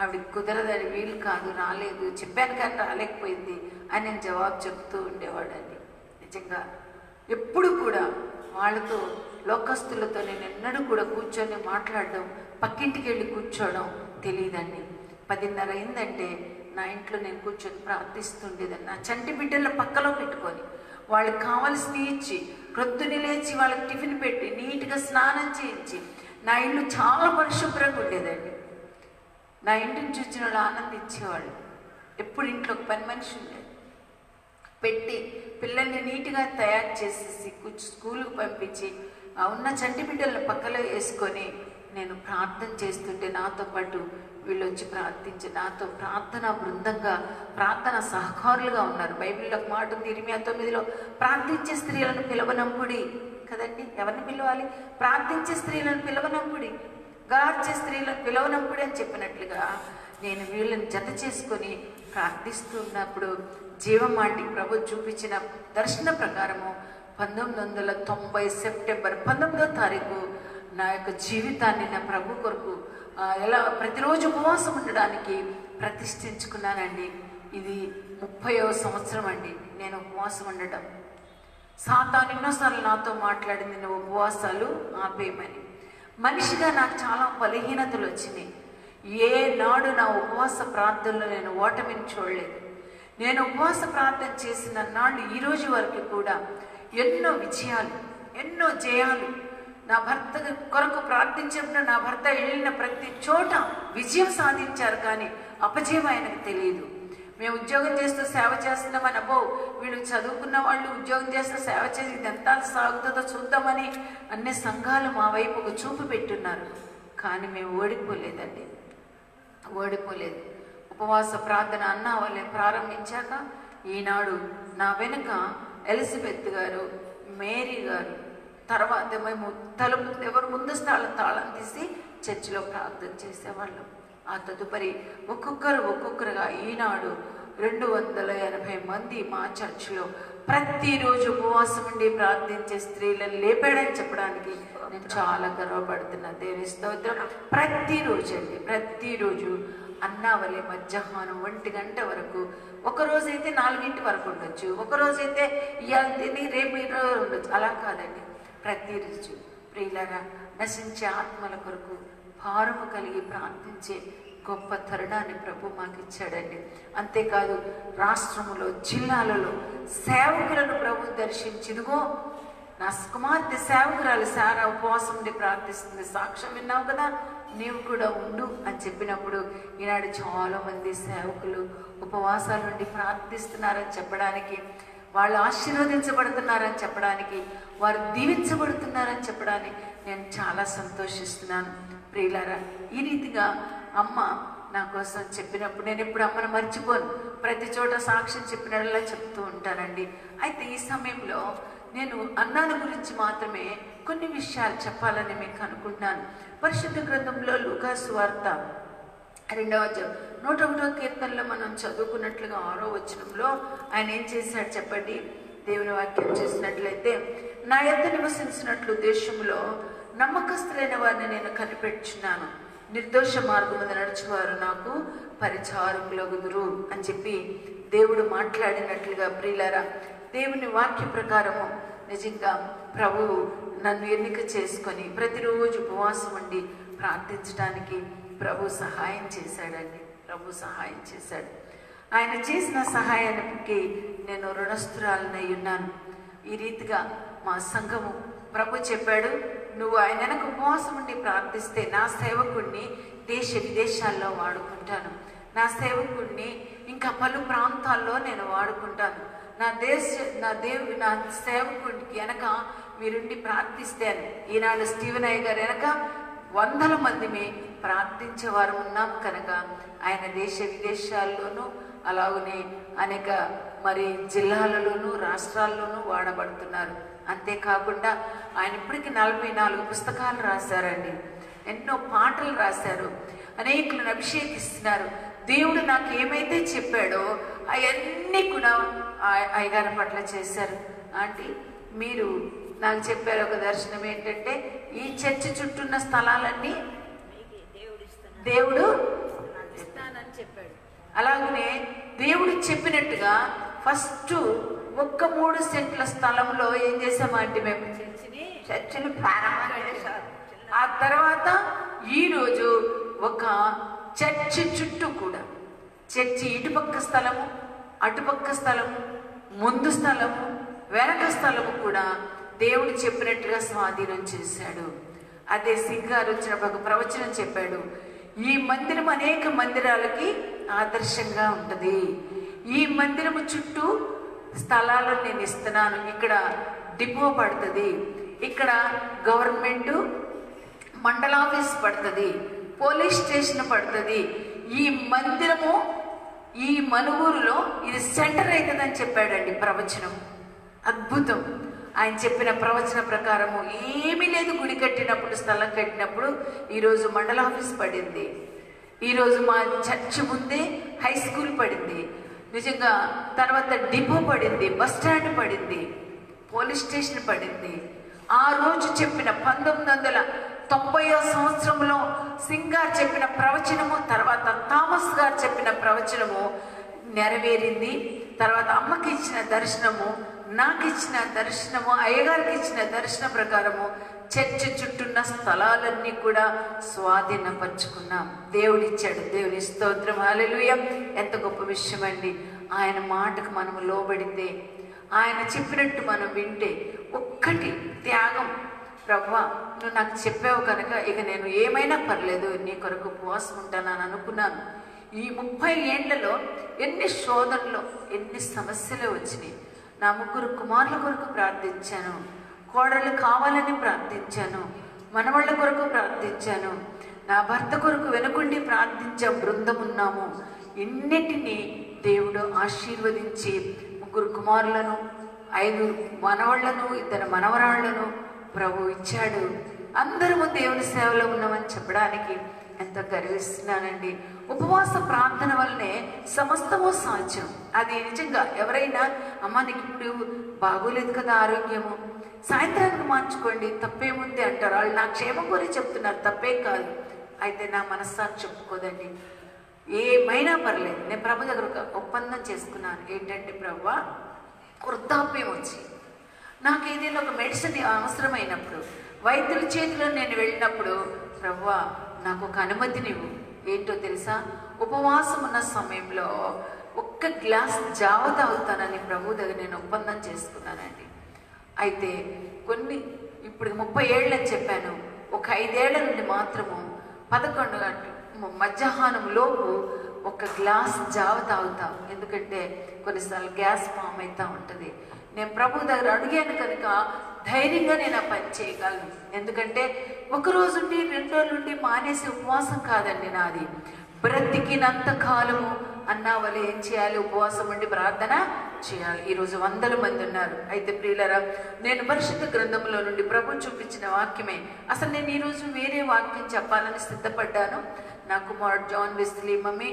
ఆవిడకి కుదరదని, వీలు కాదు, రాలేదు, చెప్పాను కానీ రాలేకపోయింది అని నేను జవాబు చెప్తూ ఉండేవాడండి. నిజంగా ఎప్పుడు కూడా వాళ్ళతో, లోకస్తులతో నేను ఎన్నడూ కూడా కూర్చొని మాట్లాడడం, పక్కింటికి వెళ్ళి కూర్చోవడం తెలియదండి. 10:30 అయిందంటే నా ఇంట్లో నేను కూర్చొని ప్రార్థిస్తుండేదాన్ని. నా చంటి బిడ్డల పక్కలో పెట్టుకొని వాళ్ళకి కావాల్సినవి ఇచ్చి, ప్రొద్దుని లేచి వాళ్ళకి టిఫిన్ పెట్టి, నీట్గా స్నానం చేయించి, నా ఇల్లు చాలా పరిశుభ్రంగా ఉండేదండి. నా ఇంటిని చూసిన వాళ్ళు ఆనందించేవాళ్ళు. ఎప్పుడు ఇంట్లో ఒక పని మనిషి ఉండేది పెట్టి పిల్లల్ని నీట్గా తయారు చేసేసి స్కూల్కి పంపించి, ఉన్న చంటి బిడ్డలను పక్కలో వేసుకొని నేను ప్రార్థన చేస్తుంటే నాతో పాటు వీళ్ళు వచ్చి ప్రార్థించి నాతో ప్రార్థన బృందంగా, ప్రార్థన సహకారులుగా ఉన్నారు. బైబిల్లో ఒక మాట ఉంది, ఇర్మియా 9లో ప్రార్థించే స్త్రీలను పిలవనంపుడి కదండి. ఎవరిని పిలవాలి? ప్రార్థించే స్త్రీలను పిలవనంపుడి, గార్చే స్త్రీలను పిలవనంపుడి అని చెప్పినట్లుగా నేను వీళ్ళని జత చేసుకొని ప్రార్థిస్తున్నప్పుడు జీవమాటి ప్రభు చూపించిన దర్శన ప్రకారము 1990 సెప్టెంబర్ 19వ తారీఖు నా యొక్క జీవితాన్ని నా ప్రభు కొరకు ఎలా ప్రతిరోజు ఉపవాసం ఉండడానికి ప్రతిష్ఠించుకున్నానండి. ఇది 30వ సంవత్సరం అండి నేను ఉపవాసం ఉండటం. సాతాను ఎన్నోసార్లు నాతో మాట్లాడింది, నువ్వు ఉపవాసాలు ఆపేయమని. మనిషిగా నాకు చాలా బలహీనతలు వచ్చినాయి. ఏనాడు నా ఉపవాస ప్రార్థనలో నేను ఓటమిని చూడలేదు. నేను ఉపవాస ప్రార్థన చేసిన నాడు ఈ రోజు వరకు కూడా ఎన్నో విజయాలు, ఎన్నో జయాలు. నా భర్త కొరకు ప్రార్థించినప్పుడు నా భర్త వెళ్ళిన ప్రతి చోట విజయం సాధించారు, కానీ అపజయం ఆయనకు తెలియదు. మేము ఉద్యోగం చేస్తూ సేవ చేస్తున్నామని, అబ్బో వీళ్ళు చదువుకున్న వాళ్ళు ఉద్యోగం చేస్తూ సేవ చేసి ఇది ఎంత సాగుతుందో చూద్దామని అన్ని సంఘాలు మా వైపు ఒక చూపు పెట్టున్నారు. కానీ మేము ఓడిపోలేదండి, ఓడిపోలేదు. ఉపవాస ప్రార్థన అన్న వాళ్ళే ప్రారంభించాక ఈనాడు నా వెనుక ఎలిజబెత్ గారు, మేరీ గారు, తర్వాత మేము తలుపు ఎవరు ముందు తాళం తీసి చర్చిలో ప్రార్థన చేసేవాళ్ళం. ఆ తదుపరి ఒక్కొక్కరుగా ఈనాడు 280 మంది మా చర్చిలో ప్రతిరోజు ఉపవాసం ఉండి ప్రార్థించే స్త్రీలను లేపాడని చెప్పడానికి నేను చాలా గర్వపడుతున్నా. దేవుని స్తోత్రం. ప్రతిరోజు అండి, ప్రతిరోజు అన్నావలే మధ్యాహ్నం 1 గంట వరకు, ఒకరోజైతే 4 వరకు ఉండొచ్చు, ఒకరోజైతే ఇవాళ తిని రేపు ఉండొచ్చు, అలా కాదండి. ప్రతిరోజు ప్రియులారా నశించే ఆత్మల కొరకు భారము కలిగి ప్రార్థించే గొప్ప తరుణాన్ని ప్రభు మాకు ఇచ్చాడండి. అంతేకాదు రాష్ట్రములో, జిల్లాలలో సేవకులను ప్రభు దర్శించిదిగో నా కుమార్తె సేవకురాలు సారా ఉపవాసం ఉండి ప్రార్థిస్తుంది, సాక్ష్యం విన్నావు కదా, నీవు కూడా ఉండు అని చెప్పినప్పుడు ఈనాడు చాలా మంది సేవకులు ఉపవాసాల నుండి ప్రార్థిస్తున్నారని చెప్పడానికి, వాళ్ళు ఆశీర్వదించబడుతున్నారని చెప్పడానికి, వారు దీవించబడుతున్నారని చెప్పడానికి నేను చాలా సంతోషిస్తున్నాను. ప్రియులారా, ఈ రీతిగా అమ్మ నా కోసం చెప్పినప్పుడు నేను ఎప్పుడు అమ్మను మర్చిపోను. ప్రతి చోట సాక్ష్యం చెప్పినట్లా చెప్తూ ఉంటానండి. అయితే ఈ సమయంలో నేను అన్నాను గురించి మాత్రమే కొన్ని విషయాలు చెప్పాలని మీకు అనుకుంటున్నాను. పరిశుద్ధ గ్రంథంలో లూకా సువార్త 2వ అధ్యాయం 101వ కీర్తనలో మనం చదువుకున్నట్లుగా 6వ వచనంలో ఆయన ఏం చేశాడు చెప్పండి. దేవుని వాక్యం చేసినట్లయితే, నా యొద్ద నివసించినట్లు దేశంలో నమ్మకస్తులైన వారిని నేను కనిపెట్టుచున్నాను, నిర్దోష మార్గమున నడుచువారు నాకు పరిచారకులగుదురు అని చెప్పి దేవుడు మాట్లాడినట్లుగా ప్రియులారా, దేవుని వాక్య ప్రకారము నిజంగా ప్రభువు నన్ను ఎన్నిక చేసుకొని ప్రతిరోజు ఉపవాసం ఉండి ప్రార్థించడానికి ప్రభు సహాయం చేశాడండి. ప్రభు సహాయం చేశాడు. ఆయన చేసిన సహాయానికి నేను రుణస్థురాలనై ఉన్నాను. ఈ రీతిగా మా సంఘము ప్రభు చెప్పాడు, నువ్వు ఆయన వెనక ఉపవాసం ఉండి ప్రార్థిస్తే నా సేవకుడిని దేశ విదేశాల్లో వాడుకుంటాను, నా సేవకుడిని ఇంకా పలు ప్రాంతాల్లో నేను వాడుకుంటాను, నా సేవకుడికి వెనక మీరుండి ప్రార్థిస్తే అని. ఈనాడు స్టీవెన్ అయ్య గారు వెనక 100 మందిని ప్రార్థించేవారు ఉన్నాం కనుక ఆయన దేశ విదేశాల్లోనూ అలాగనే అనేక మరి జిల్లాలలోనూ రాష్ట్రాల్లోనూ వాడబడుతున్నారు. అంతేకాకుండా ఆయన ఇప్పటికి 44 పుస్తకాలు రాశారండి, ఎన్నో పాటలు రాశారు, అనేకులను అభిషేకిస్తున్నారు. దేవుడు నాకు ఏమైతే చెప్పాడో అవన్నీ కూడా అయ్యగారి పట్ల చేశారు. ఆంటీ మీరు నాకు చెప్పారు ఒక దర్శనం ఏంటంటే, ఈ చర్చి చుట్టూ ఉన్న స్థలాలన్నీ దేవుడు ఇస్తానని చెప్పాడు. అలాగనే దేవుడు చెప్పినట్టుగా ఫస్ట్ 3 సెంట్ల స్థలంలో ఏం చేసామంటే మేము చర్చిని ప్రారంభం చేశారు. ఆ తర్వాత ఈరోజు ఒక చర్చి చుట్టూ కూడా, చర్చి ఇటుపక్క స్థలము, అటుపక్క స్థలము, ముందు స్థలము, వెనక స్థలము కూడా దేవుడు చెప్పినట్టుగా స్వాధీనం చేశాడు. అదే సింగారు వచ్చినప్పుడు ఒక ప్రవచనం చెప్పాడు, ఈ మందిరం అనేక మందిరాలకి ఆదర్శంగా ఉంటుంది, ఈ మందిరము చుట్టూ స్థలాలను నేను ఇస్తున్నాను, ఇక్కడ డిపో పడుతుంది, ఇక్కడ గవర్నమెంట్ మండలాఫీస్ పడుతుంది, పోలీస్ స్టేషన్ పడుతుంది, ఈ మందిరము ఈ మనుగూరులో ఇది సెంటర్ అవుతుందని చెప్పాడండి ప్రవచనం. అద్భుతం. ఆయన చెప్పిన ప్రవచన ప్రకారము ఏమీ లేదు, గుడి కట్టినప్పుడు, స్థలం కట్టినప్పుడు ఈరోజు మండల ఆఫీస్ పడింది, ఈరోజు మా చర్చి ముందే హై స్కూల్ పడింది, నిజంగా తర్వాత డిపో పడింది, బస్ స్టాండ్ పడింది, పోలీస్ స్టేషన్ పడింది. ఆ రోజు చెప్పిన 1990వ సంవత్సరంలో సింగ్ గారు చెప్పిన ప్రవచనము, తర్వాత థామస్ గారు చెప్పిన ప్రవచనము నెరవేరింది. తర్వాత అమ్మకి ఇచ్చిన దర్శనము, నాకు ఇచ్చిన దర్శనము, అయ్యగారికి ఇచ్చిన దర్శనం ప్రకారము చర్చి చుట్టూన్న స్థలాలన్నీ కూడా స్వాధీనపరుచుకున్నాం. దేవుడిచ్చాడు. దేవుని స్తోత్రం, హల్లెలూయా. ఎంత గొప్ప విషయం అండి. ఆయన మాటకు మనము లోబడితే, ఆయన చెప్పినట్టు మనం వింటే, ఒక్కటి త్యాగం, ప్రభువా నువ్వు నాకు చెప్పావు కనుక ఇక నేను ఏమైనా పర్లేదు నీ కొరకు ఉపవాసం ఉంటానని అనుకున్నాను. ఈ 30 ఏళ్లలో ఎన్ని శోధనలు, ఎన్ని సమస్యలు వచ్చినాయి. నా 3 కుమారుల కొరకు ప్రార్థించాను, కోడళ్ళు కావాలని ప్రార్థించాను, మనవాళ్ళ కొరకు ప్రార్థించాను, నా భర్త కొరకు వెనుకుండి ప్రార్థించే బృందం ఉన్నాము. ఇన్నిటినీ దేవుడు ఆశీర్వదించి 3 కుమారులను, 5 మనవాళ్లను, 2 మనవరాళ్లను ప్రభు ఇచ్చాడు. అందరము దేవుని సేవలో ఉన్నామని చెప్పడానికి ఎంత గర్విస్తున్నానండి. ఉపవాస ప్రార్థన వల్లనే సమస్తము సాధ్యం. అది నిజంగా ఎవరైనా అమ్మ నీకు ఇప్పుడు బాగోలేదు కదా ఆరోగ్యము, సాయంత్రానికి మార్చుకోండి తప్పేముంది అంటారు. వాళ్ళు నా క్షేమం గురించి చెప్తున్నారు, తప్పేం కాదు. అయితే నా మనస్సాక్షి చెప్పుకోదండి, ఏమైనా పర్లేదు. నేను ప్రభు దగ్గర ఒక ఒప్పందం చేసుకున్నాను. ఏంటంటే ప్రభువా వృద్ధాప్యం వచ్చి నాకు ఏదైనా ఒక మెడిసిన్ అవసరమైనప్పుడు, వైద్యుల చేతిలో నేను వెళ్ళినప్పుడు, ప్రభువా నాకు ఒక అనుమతినివ్వు. ఏంటో తెలుసా, ఉపవాసం ఉన్న సమయంలో 1 గ్లాస్ జావ తాగుతానని ప్రభు దగ్గర నేను ఒప్పందం చేసుకున్నానండి. అయితే ఇప్పుడు 30 ఏళ్ళు అని చెప్పాను, ఒక 5 ఏళ్ల నుండి మాత్రము 11 గంటల మధ్యాహ్నం లోపు 1 గ్లాస్ జావ తాగుతాం. ఎందుకంటే కొన్నిసార్లు గ్యాస్ ఫామ్ అవుతూ ఉంటుంది. నేను ప్రభు దగ్గర అడిగాను కనుక ధైర్యంగా నేను ఆ పని చేయగలను. ఎందుకంటే 1 రోజు నుండి 2 రోజుల నుండి మానేసి ఉపవాసం కాదండి నాది. బ్రతికినంత కాలము అన్నావలే ఏం చేయాలి, ఉపవాసం ఉండి ప్రార్థన చేయాలి. ఈరోజు 100 మంది ఉన్నారు. అయితే ప్రియులరా, నేను పరిశుద్ధ గ్రంథంలో నుండి ప్రభు చూపించిన వాక్యమే. అసలు నేను ఈరోజు వేరే వాక్యం చెప్పాలని సిద్ధపడ్డాను. నా కుమారుడు జాన్ వెస్లీ, మమ్మీ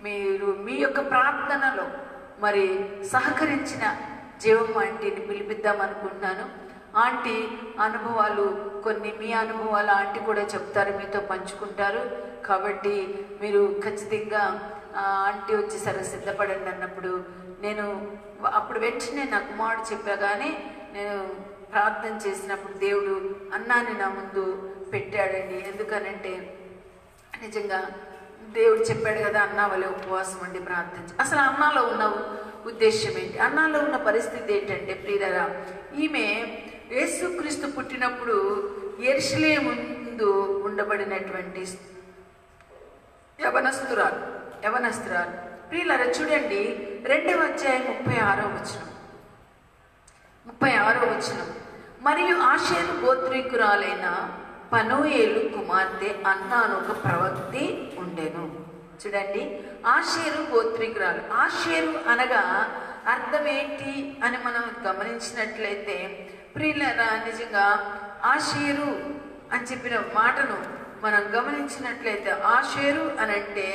మీరు మీ యొక్క ప్రార్థనలో మరి సహకరించిన జీవమ్మ ఆంటీని పిలిపిద్దాం అనుకుంటున్నాను. ఆంటీ అనుభవాలు కొన్ని, మీ అనుభవాలు ఆంటీ కూడా చెప్తారు, మీతో పంచుకుంటారు. కాబట్టి మీరు ఖచ్చితంగా ఆంటీ వచ్చేసరికి సిద్ధపడండి అన్నప్పుడు నేను అప్పుడు వెంటనే నా కుమారుడు చెప్పగానే నేను ప్రార్థన చేసినప్పుడు దేవుడు అన్నాన్ని నా ముందు పెట్టాడండి. ఎందుకనంటే నిజంగా దేవుడు చెప్పాడు కదా, అన్నా వలె ఉపవాసం ఉండి ప్రార్థించి. అసలు అన్నాలో ఉన్న ఉద్దేశం ఏంటి, అన్నాలో ఉన్న పరిస్థితి ఏంటంటే ప్రియులారా, ఈమె యేసుక్రీస్తు పుట్టినప్పుడు యెరూషలేము ముందు ఉండబడినటువంటి యవనస్తురాలు. ప్రియులారా చూడండి, 2వ అధ్యాయం 36వ వచనం. మరియు ఆషేరు గోత్రీకురాలైన పనూయేలు కుమార్తె అన్నాను ఒక ప్రవక్తి ఉండెను. చూడండి, ఆషేరు గోత్రీకురాలు. ఆషేరు అనగా అర్థం ఏంటి అని మనం గమనించినట్లయితే ప్రియులారా, నిజంగా ఆషేరు అని చెప్పిన మాటను మనం గమనించినట్లయితే, ఆషేరు అనంటే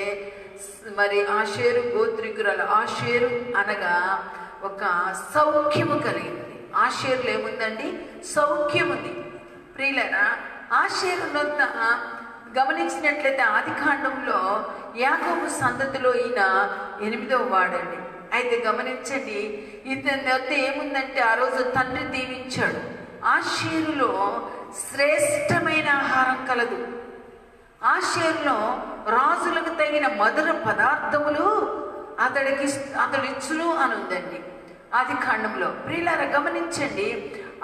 మరి ఆషేరు గోత్రీకురాలు. ఆషేరు అనగా ఒక సౌఖ్యము కలిగింది. ఆషేరులో ఏముందండి, సౌఖ్యం ఉంది. ప్రియులారా, ఆషేరు వద్ద గమనించినట్లయితే ఆదికాండంలో యాకోబు సంతతిలో ఈయన 8వ వాడండి. అయితే గమనించండి, ఇతని వద్ద ఏముందంటే ఆ రోజు తండ్రి దీవించాడు. ఆషేరులో శ్రేష్టమైన ఆహారం కలదు. ఆషేరులో రాజులకు తగిన మధుర పదార్థములు అతడిచ్చును అని ఉందండి ఆదికాండంలో. ప్రియులారా గమనించండి,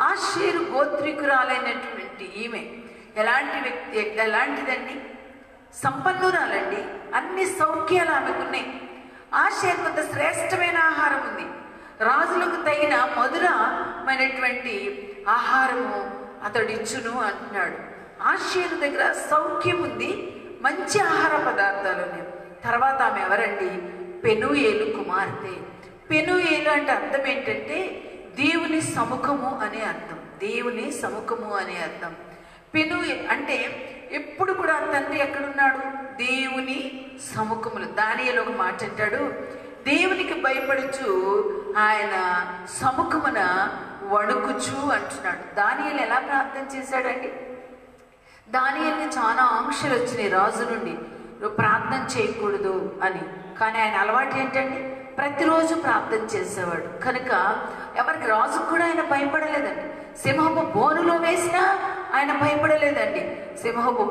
ఆషేరు గోత్రీకురాలైనటువంటి ఈమె ఎలాంటిదండి, సంపన్నురాలండి. అన్ని సౌఖ్యాలు ఆమెకున్నాయి. ఆషేరు కొంత శ్రేష్టమైన ఆహారం ఉంది. రాజులకు తగిన మధురమైనటువంటి ఆహారము అతడిచ్చును అంటున్నాడు. ఆషేరు దగ్గర సౌఖ్యం ఉంది, మంచి ఆహార పదార్థాలు ఉన్నాయి. తర్వాత ఆమె ఎవరండి, పెనూయేలు కుమార్తె. పెనూయేలు అంటే అర్థం ఏంటంటే దేవుని సముఖము అనే అర్థం. దేవుని సముఖము అనే అర్థం. పెనూయేలు అంటే ఎప్పుడు కూడా తండ్రి ఎక్కడున్నాడు? దేవుని సముఖములు. దానియేలు ఒక మాట అంటాడు, దేవునికి భయపడుచు ఆయన సముఖమున వణుకుచు అంటున్నాడు. దానియేలు ఎలా ప్రార్థన చేశాడండి? దానియేలుకి చాలా ఆంక్షలు వచ్చినాయి రాజు నుండి, నువ్వు ప్రార్థన చేయకూడదు అని. కానీ ఆయన అలవాటు ఏంటండి? ప్రతిరోజు ప్రార్థన చేసేవాడు కనుక ఎవరికి, రాజుకు కూడా ఆయన భయపడలేదండి. సింహపు బోనులో వేసినా ఆయన భయపడలేదండి. సింహపు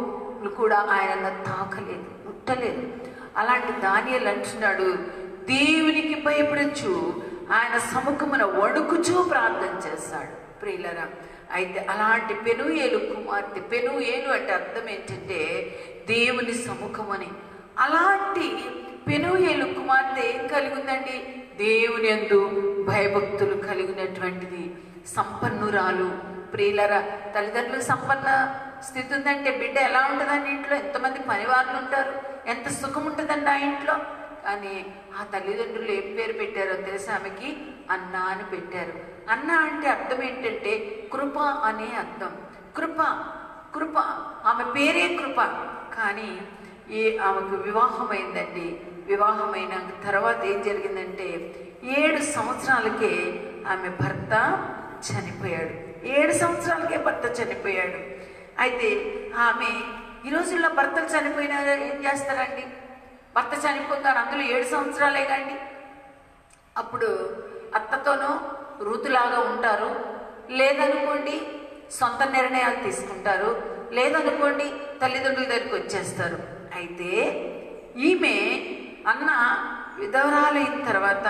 కూడా ఆయన తాకలేదు, ముట్టలేదు. అలాంటి దానియేలు అంటున్నాడు, దేవునికి భయపడచ్చు ఆయన సముఖమున వణుకుచూ ప్రార్థన చేస్తాడు. ప్రియులరా, అయితే అలాంటి పెనూయేలు కుమార్తె, పెనూయేలు అంటే అర్థం ఏంటంటే దేవుని సముఖమని. అలాంటి పెనూయేలు కుమార్తె ఏం కలిగి ఉందండి? దేవుని యందు భయభక్తులు కలిగినటువంటిది, సంపన్నురాలు. ప్రియులరా, తల్లిదండ్రులకు సంపన్న స్థితి ఉందంటే బిడ్డ ఎలా ఉంటుందండి? ఇంట్లో ఎంతమంది పనివాళ్ళు ఉంటారు, ఎంత సుఖం ఉంటుందండి ఆ ఇంట్లో. కానీ ఆ తల్లిదండ్రులు ఏం పేరు పెట్టారో తెలుసా? ఆమెకి అన్న అని పెట్టారు. అన్న అంటే అర్థం ఏంటంటే కృప అనే అర్థం. కృప, కృప, ఆమె పేరే కృప. కానీ ఆమెకు వివాహమైందండి. వివాహమైన తర్వాత ఏం జరిగిందంటే 7 సంవత్సరాలకే ఆమె భర్త చనిపోయాడు. 7 సంవత్సరాలకే భర్త చనిపోయాడు. అయితే ఆమె ఈ రోజుల్లో భర్తలు చనిపోయినా ఏం చేస్తారండి? భర్త చనిపోతారు, అందులో 7 సంవత్సరాలే కండి. అప్పుడు అత్తతోనూ ఋతులాగా ఉంటారు, లేదనుకోండి సొంత నిర్ణయాలు తీసుకుంటారు, లేదనుకోండి తల్లిదండ్రుల దగ్గరికి వచ్చేస్తారు. అయితే ఈమె అన్న విధవరాలైన తర్వాత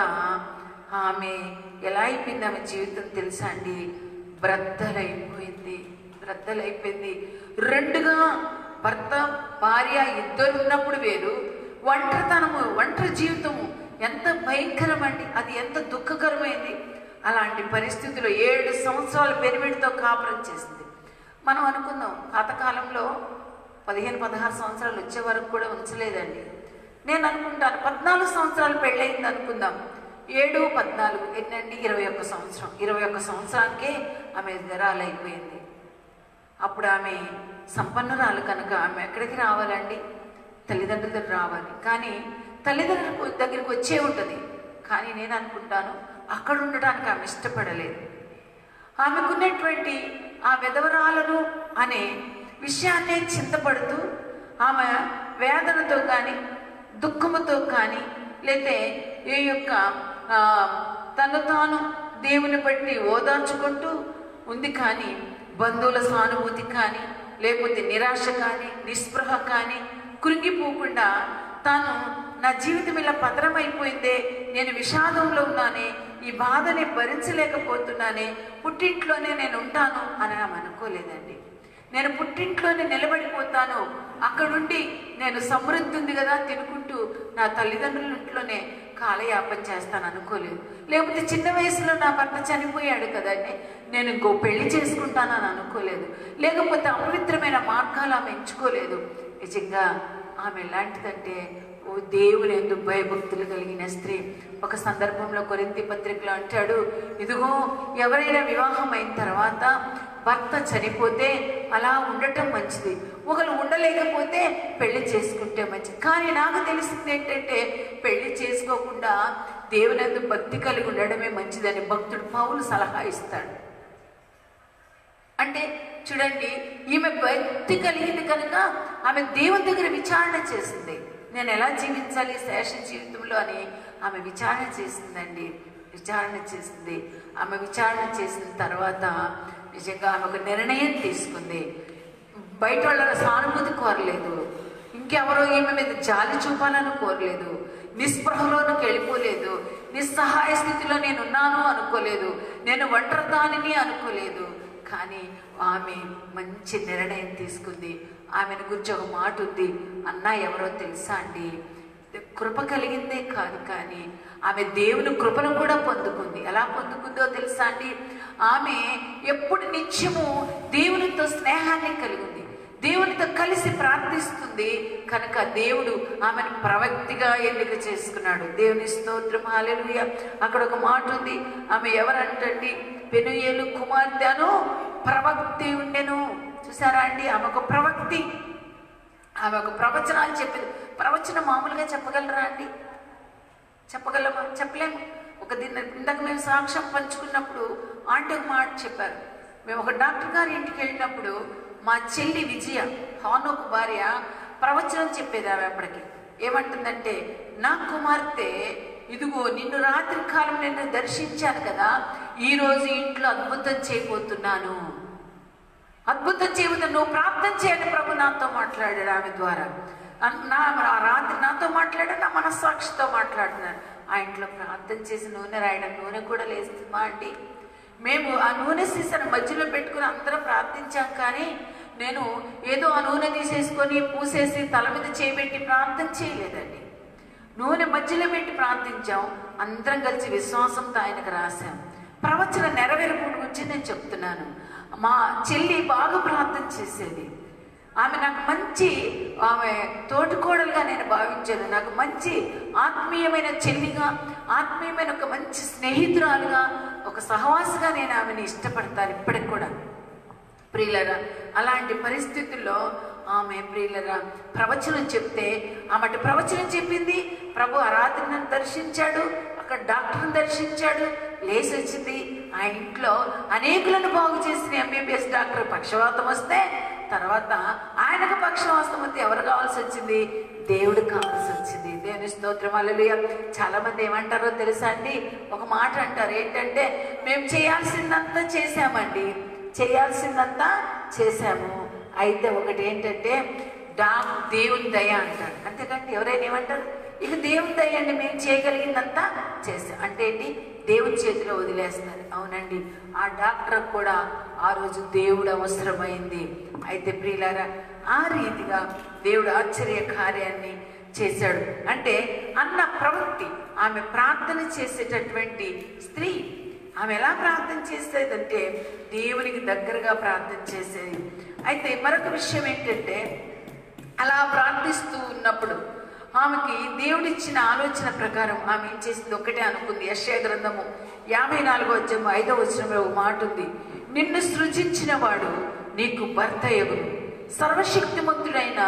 ఆమె ఎలా అయిపోయింది? ఆమె జీవితం తెలుసా అండి? బ్రద్దలైపోయింది. రెండుగా భర్త భార్య ఇద్దరు ఉన్నప్పుడు వేరు, ఒంటరితనము, ఒంటరి జీవితము ఎంత భయంకరం అండి, అది ఎంత దుఃఖకరమైంది. అలాంటి పరిస్థితుల్లో 7 సంవత్సరాలు పెనిమిడితో కాపురం చేసింది. మనం అనుకుందాం పాతకాలంలో 15-16 సంవత్సరాలు వచ్చే వరకు కూడా ఉంచలేదండి. నేను అనుకుంటాను 14 సంవత్సరాలు పెళ్ళయింది అనుకుందాం, 7, 14 ఎన్నండి 21 సంవత్సరం. 21 సంవత్సరానికే ఆమె విధవరాలైపోయింది. అప్పుడు ఆమె సంపన్నురాలు కనుక ఆమె ఎక్కడికి రావాలండి? తల్లిదండ్రుల దగ్గర రావాలి. కానీ తల్లిదండ్రుల దగ్గరికి వచ్చే ఉంటుంది. కానీ నేను అనుకుంటాను అక్కడ ఉండడానికి ఆమె ఇష్టపడలేదు. ఆమెకున్నటువంటి ఆ విధవరాలను అనే విషయాన్నే చింతపడుతూ ఆమె వేదనతో కానీ దుఃఖముతో కానీ లేతే ఏ యొక్క తను తాను దేవుని బట్టి ఓదార్చుకుంటూ ఉంది. కానీ బంధువుల సానుభూతి కానీ లేకపోతే నిరాశ కానీ నిస్పృహ కానీ కృంగిపోకుండా తాను నా జీవితం ఇలా పతనమైపోయిందే, నేను విషాదంలో ఉన్నానే, ఈ బాధని భరించలేకపోతున్నానే, పుట్టింట్లోనే నేను ఉంటాను అని ఆమె అనుకోలేదండి. నేను పుట్టింట్లోనే నిలబడిపోతాను, అక్కడుండి నేను సమృద్ధి ఉంది కదా తినుకుంటూ నా తల్లిదండ్రుల ఇంట్లోనే కాలయాపన చేస్తాను అనుకోలేదు. లేకపోతే చిన్న వయసులో నా భర్త చనిపోయాడు కదండి, నేను ఇంకో పెళ్లి చేసుకుంటానని అనుకోలేదు. లేకపోతే అపవిత్రమైన మార్గాలు ఆమె ఎంచుకోలేదు. నిజంగా ఆమె ఎలాంటిదంటే ఓ దేవుని యందు భయభక్తులు కలిగిన స్త్రీ. ఒక సందర్భంలో కొరింథీ పత్రికలో అంటాడు, ఇదిగో ఎవరైనా వివాహం అయిన తర్వాత భర్త చనిపోతే అలా ఉండటం మంచిది, ఒకరు ఉండలేకపోతే పెళ్లి చేసుకుంటే మంచిది. కానీ నాకు తెలిసింది ఏంటంటే పెళ్లి చేసుకోకుండా దేవుని యందు భక్తి కలిగి ఉండడమే మంచిదని భక్తుడు పౌలు సలహా ఇస్తాడు. అంటే చూడండి, ఈమె భక్తి కలిగింది కనుక ఆమె దేవుని దగ్గర విచారణ చేసింది. నేను ఎలా జీవించాలి శేష జీవితంలో అని ఆమె విచారణ చేసిందండి. ఆమె విచారణ చేసిన తర్వాత నిజంగా ఆమె ఒక నిర్ణయం తీసుకుంది. బయట వాళ్ళ సానుభూతి కోరలేదు, ఇంకెవరో ఈమె మీద జాలి చూపాలని కోరలేదు, నిస్పృహలోనికి వెళ్ళిపోలేదు, నిస్సహాయ స్థితిలో నేనున్నాను అనుకోలేదు, నేను ఒంటరిదానిని అనుకోలేదు. కానీ ఆమె మంచి నిర్ణయం తీసుకుంది. ఆమెను గురించి ఒక మాట ఉంది, అన్న ఎవరో తెలుసా అండి, కృప కలిగిందే కాదు కానీ ఆమె దేవుని కృపను కూడా పొందుకుంది. ఎలా పొందుకుందో తెలుసా అండి? ఆమె ఎప్పుడు నిత్యము దేవునితో స్నేహాన్ని కలిగి ఉంది, దేవునితో కలిసి ప్రార్థిస్తుంది కనుక దేవుడు ఆమెను ప్రవక్తిగా ఎన్నిక చేసుకున్నాడు. దేవుని స్తోత్రం, హల్లెలూయా. అక్కడ ఒక మాట ఉంది, ఆమె ఎవరంటండి, పెనూయేలు కుమార్తెను ప్రవక్తి ఉండెను. చూసారా అండి, ఆమె ఒక ప్రవక్తి. ఆమె ఒక ప్రవచనాలు చెప్పింది. ప్రవచనం మామూలుగా చెప్పగలరా అండి? చెప్పగలమా? చెప్పలేము. ఇందాక మేము సాక్ష్యం పంచుకున్నప్పుడు ఆంటీ ఒక మాట చెప్పారు. మేము ఒక డాక్టర్ గారి ఇంటికి వెళ్ళినప్పుడు మా చెల్లి విజయ, హానోకు భార్య, ప్రవచనం చెప్పేది. ఆమె అప్పటికి ఏమంటుందంటే, నా కుమార్తె, ఇదిగో నిన్ను రాత్రి కాలం నేను దర్శించాను కదా, ఈరోజు ఇంట్లో అద్భుతం చేయబోతున్నాను, అద్భుతం చేయబోతున్నాను, నువ్వు ప్రార్థన చేయాలి, ప్రభు నాతో మాట్లాడాడు ఆమె ద్వారా. రాత్రి నాతో మాట్లాడాడు, నా మనస్సాక్షితో మాట్లాడుతున్నాను. ఆ ఇంట్లో ప్రార్థన చేసి నూనె రాయడం, నూనె కూడా లేస్తుందా అండి? మేము ఆ నూనె సీసాను మధ్యలో పెట్టుకుని అందరం ప్రార్థించాం. కానీ నేను ఏదో ఆ నూనె తీసేసుకొని పూసేసి తల మీద చేయబెట్టి ప్రార్థన చేయలేదండి. నూనె మధ్యలో పెట్టి ప్రార్థించాం. అందరం కలిసి విశ్వాసంతో ఆయనకు రాశాం. ప్రవచన నెరవేర్పు గురించి నేను చెప్తున్నాను. మా చెల్లి బాగా ప్రార్థన చేసేది. ఆమె నాకు మంచి తోటికోడలుగా నేను భావించాను. నాకు మంచి ఆత్మీయమైన చెల్లిగా, ఆత్మీయమైన ఒక మంచి స్నేహితురాలుగా, ఒక సహవాసిగా నేను ఆమెను ఇష్టపడతాను ఇప్పటికి కూడా. ప్రియులరా, అలాంటి పరిస్థితుల్లో ఆమె ప్రియులరా ప్రవచనం చెప్తే, ఆమె ప్రవచనం చెప్పింది. ప్రభు ఆ రాత్రి నన్ను దర్శించాడు, అక్కడ డాక్టర్ని దర్శించాడు, లేచి వచ్చింది. ఆ ఇంట్లో అనేకులను బాగు చేసిన ఎంబీబీఎస్ డాక్టర్ పక్షవాతం వస్తే, తర్వాత ఆయనకు పక్షవాతం వస్తే ఎవరు కావాల్సి వచ్చింది? దేవుడు కావాల్సి వచ్చింది. దేవుని స్తోత్రం, హల్లెలూయా. చాలా మంది ఏమంటారో తెలుసా అండి? ఒక మాట అంటారు, ఏంటంటే, మేము చేయాల్సిందంతా చేశామండి, చేయాల్సిందంతా చేశాము, అయితే ఒకటి ఏంటంటే దేవుని దయ అంటారు. అంతేకంటే ఎవరైనా ఏమంటారు? ఇక దేవుని దయ అండి, మేము చేయగలిగిందంతా చేస్తాం అంటే ఏంటి? దేవుని చేతిలో వదిలేస్తారు. అవునండి, ఆ డాక్టర్ కూడా ఆ రోజు దేవుడు అవసరమైంది. అయితే ప్రియులారా, ఆ రీతిగా దేవుడు ఆశ్చర్య కార్యాన్ని చేశాడు. అంటే అన్న ప్రవృత్తి, ఆమె ప్రార్థన చేసేటటువంటి స్త్రీ. ఆమె ఎలా ప్రార్థన చేసేదంటే దేవునికి దగ్గరగా ప్రార్థన చేసేది. అయితే మరొక విషయం ఏంటంటే, అలా ప్రార్థిస్తూ ఉన్నప్పుడు ఆమెకి దేవుడిచ్చిన ఆలోచన ప్రకారం ఆమె ఏం చేసింది? ఒకటే అనుకుంది. యెషయా గ్రంథము 54:5 ఒక మాట ఉంది, నిన్ను సృజించిన వాడు నీకు భర్త ఎగురు, సర్వశక్తిమంతుడైన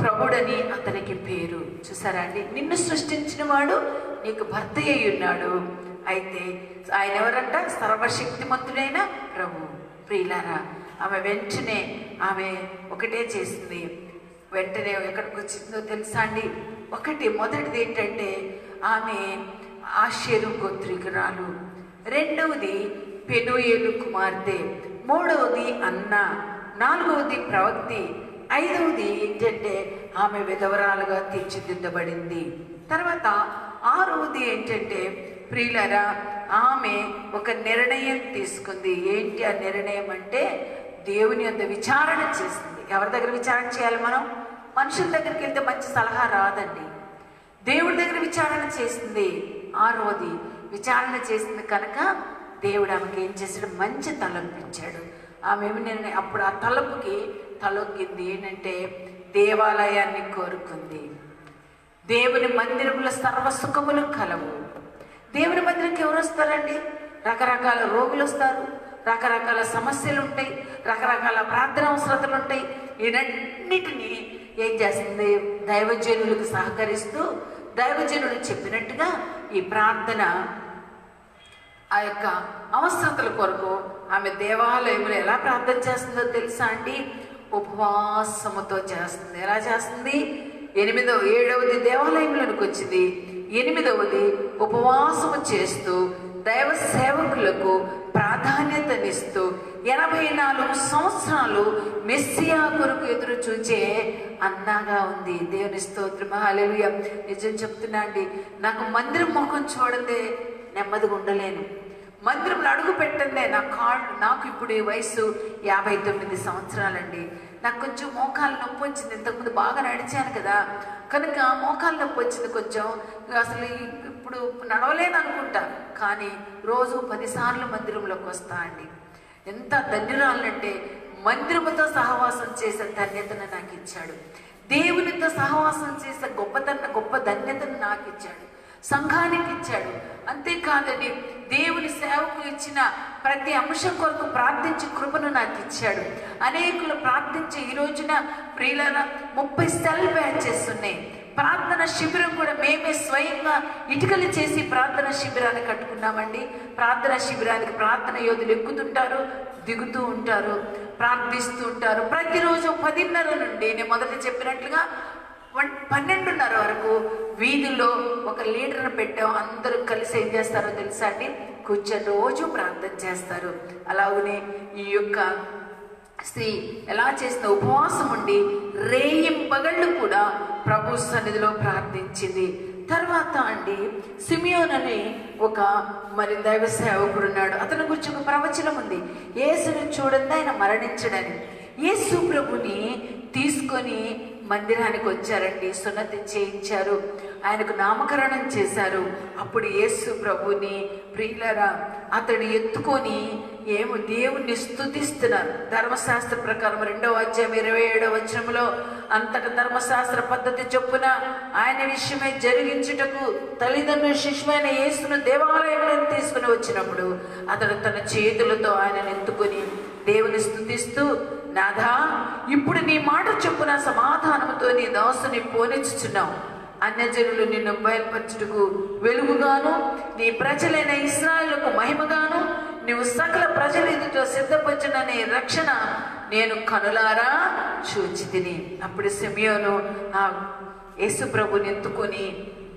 ప్రభుడని అతనికి పేరు. చూసారా అండి? నిన్ను సృష్టించిన వాడు నీకు భర్త అయి ఉన్నాడు. అయితే ఆయన ఎవరంట? సర్వశక్తిమంతుడైన ప్రభు. ప్రియులారా, ఆమె వెంటనే ఆమె ఒకటే చేసింది. వెంటనే ఎక్కడికి వచ్చిందో తెలుసా అండి? మొదటిది ఏంటంటే, ఆమె ఆషేరు గోత్రికురాలు, రెండవది పెనూయేలు కుమార్తె, మూడవది అన్న, నాలుగవది ప్రవక్తి, ఐదవది ఏంటంటే ఆమె విధవరాలుగా తీర్చిదిద్దబడింది. తర్వాత ఆరవది ఏంటంటే ప్రియులరా, ఆమె ఒక నిర్ణయం తీసుకుంది. ఏంటి ఆ నిర్ణయం అంటే, దేవుని యొద్ద విచారణ చేసింది. ఎవరి దగ్గర విచారణ చేయాలి మనం? మనుషుల దగ్గరికి వెళ్తే మంచి సలహా రాదండి. దేవుడి దగ్గర విచారణ చేసింది. ఆరవది విచారణ చేసింది కనుక దేవుడు ఆమెకి ఏం చేశాడు? మంచి తలంపించాడు. ఆమె అప్పుడు ఆ తలంపుకి తలొగ్గింది. ఏంటంటే దేవాలయాన్ని కోరుకుంది. దేవుని మందిరంలో సర్వసుఖములు కలవు. దేవుని మందిరంకి ఎవరు వస్తారండి? రకరకాల రోగులు వస్తారు, రకరకాల సమస్యలు ఉంటాయి, రకరకాల ప్రార్థన అవసరతలు ఉంటాయి. వీటన్నిటినీ ఏం చేస్తుంది? దైవజనులకు సహకరిస్తూ దైవజనులు చెప్పినట్టుగా ఈ ప్రార్థన, ఆ యొక్క అవసరతల కొరకు ఆమె దేవాలయంలో ఎలా ప్రార్థన చేస్తుందో తెలుసా అండి? ఉపవాసముతో చేస్తుంది. ఎలా చేస్తుంది? 7వది దేవాలయంలోనికి వచ్చింది. 8వది ఉపవాసము చేస్తూ దైవ సేవకులకు ప్రాధాన్యతనిస్తూ 84 సంవత్సరాలు మెస్సియా కొరకు ఎదురు చూచే అన్నగా ఉంది. దేవుని స్తోత్రం, హల్లెలూయా. నిజం చెప్తున్నా అండి, నాకు మందిరం ముఖం చూడదే నెమ్మదిగా ఉండలేను. మందిరంలో అడుగు పెట్టండి నాకు ఇప్పుడు ఈ వయసు 59 సంవత్సరాలండి. నాకు కొంచెం మోకాలు నొప్పి వచ్చింది. ఇంతకుముందు బాగా నడిచాను కదా, కనుక మోకాలు నొప్పి వచ్చింది కొంచెం. అసలు ఇప్పుడు నడవలేను అనుకుంటా, కానీ రోజు 10 సార్లు మందిరంలోకి వస్తా అండి. ఎంత ధన్యురాలంటే, మందిరముతో సహవాసం చేసే ధన్యతను నాకు ఇచ్చాడు. దేవునితో సహవాసం చేసే గొప్ప ధన్యతను నాకు ఇచ్చాడు. సంఘానికి ఇచ్చాడు. అంతేకాదండి, దేవుని సేవకు ఇచ్చిన ప్రతి అంశం కొరకు ప్రార్థించి కృపను నాకు ఇచ్చాడు. అనేకులు ప్రార్థించి ఈ రోజున ప్రియులారా 30 సెల్ బ్యాచెస్ ఉన్నాయి. ప్రార్థన శిబిరం కూడా మేమే స్వయంగా ఇటుకలు చేసి ప్రార్థన శిబిరాన్ని కట్టుకున్నామండి. ప్రార్థన శిబిరానికి ప్రార్థన యోధులు ఎక్కుతుంటారు, దిగుతూ ఉంటారు, ప్రార్థిస్తూ ఉంటారు. ప్రతిరోజు 10:30 నుండి నేను మొదట చెప్పినట్లుగా 12:30 వరకు వీధిలో ఒక లీడర్ని పెట్టాం. అందరూ కలిసి ఏం చేస్తారో తెలుసా అండి, కూర్చొని రోజు ప్రార్థన చేస్తారు. అలాగనే ఈ యొక్క స్త్రీ ఎలా చేసిన ఉపవాసం ఉండి రేయింపగళ్ళు కూడా ప్రభు సన్నిధిలో ప్రార్థించింది. తర్వాత అండి సిమియోన్ అని ఒక మరి దైవ సేవకుడు ఉన్నాడు. అతని గురించి ఒక ప్రవచనం ఉంది. యేసుని చూడండి ఆయన మరణించడని. యేసు ప్రభుని తీసుకొని మందిరానికి వచ్చారండి, సున్నతి చేయించారు, ఆయనకు నామకరణం చేశారు. అప్పుడు యేసు ప్రభుని ప్రియులారా అతడు ఎత్తుకొని దేవుణ్ణి స్తుతిస్తున్నారు. ధర్మశాస్త్ర ప్రకారం 2వ అధ్యాయం 27వ వచనంలో, అంతట ధర్మశాస్త్ర పద్ధతి చొప్పున ఆయన విషయమై జరిగించుటకు తల్లిదండ్రులు శిశువైన యేసును దేవాలయంలో తీసుకుని వచ్చినప్పుడు అతడు తన చేతులతో ఆయనను ఎత్తుకొని దేవుని స్తుతిస్తూ, నాథా, ఇప్పుడు నీ మాట చొప్పున సమాధానంతో నీ దాసుని పోనిచ్చుచున్నావు. అన్యజనులు నిన్ను బయలుపరచుటకు వెలుగుగాను, నీ ప్రజలైన ఇశ్రాయేలుకు మహిమగాను నువ్వు సకల ప్రజల ఎదుట సిద్ధపరిచిన నీ రక్షణ నేను కనులారా చూచితిని. అప్పుడు సిమియోను ఆ యేసు ప్రభుని ఎత్తుకొని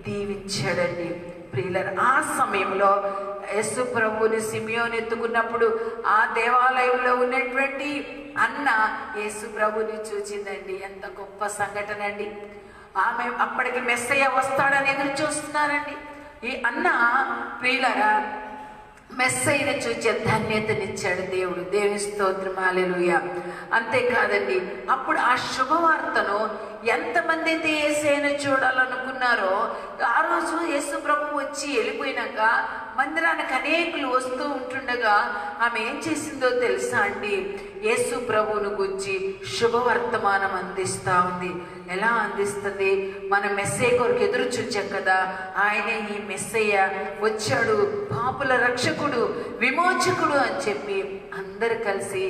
దీవించాడండి. ప్రియులారా ఆ సమయంలో యేసు ప్రభుని సిమియోను ఎత్తుకున్నప్పుడు ఆ దేవాలయంలో ఉన్నటువంటి అన్న యేసు ప్రభుని చూచిందండి. ఎంత గొప్ప సంఘటన అండి. ఆమె అప్పటికి మెస్సయ్య వస్తాడని ఎదురు చూస్తున్నారండి. ఈ అన్న ప్రియులారా మెస్సయ్యను చూచే ధన్యతనిచ్చాడు దేవుడు. దేవుని స్తోత్రం, హల్లెలూయా. అంతేకాదండి, అప్పుడు ఆ శుభవార్తను ఎంతమంది అయితే యేసయ్యను చూడాలనుకున్నారో ఆ రోజు యేసు ప్రభు వచ్చి వెళ్ళిపోయినాక మందిరానికి అనేకులు వస్తూ ఉంటుండగా ఆమె ఏం చేసిందో తెలుసా అండి, యేసు ప్రభువును గురించి శుభవర్తమానం అందిస్తూ ఉంది. ఎలా అందిస్తుంది? మన మెస్సయ్య కొరకు ఎదురు చూచాం కదా, ఆయనే ఈ మెస్సయ్య వచ్చాడు, పాపుల రక్షకుడు, విమోచకుడు అని చెప్పి అందరు కలిసి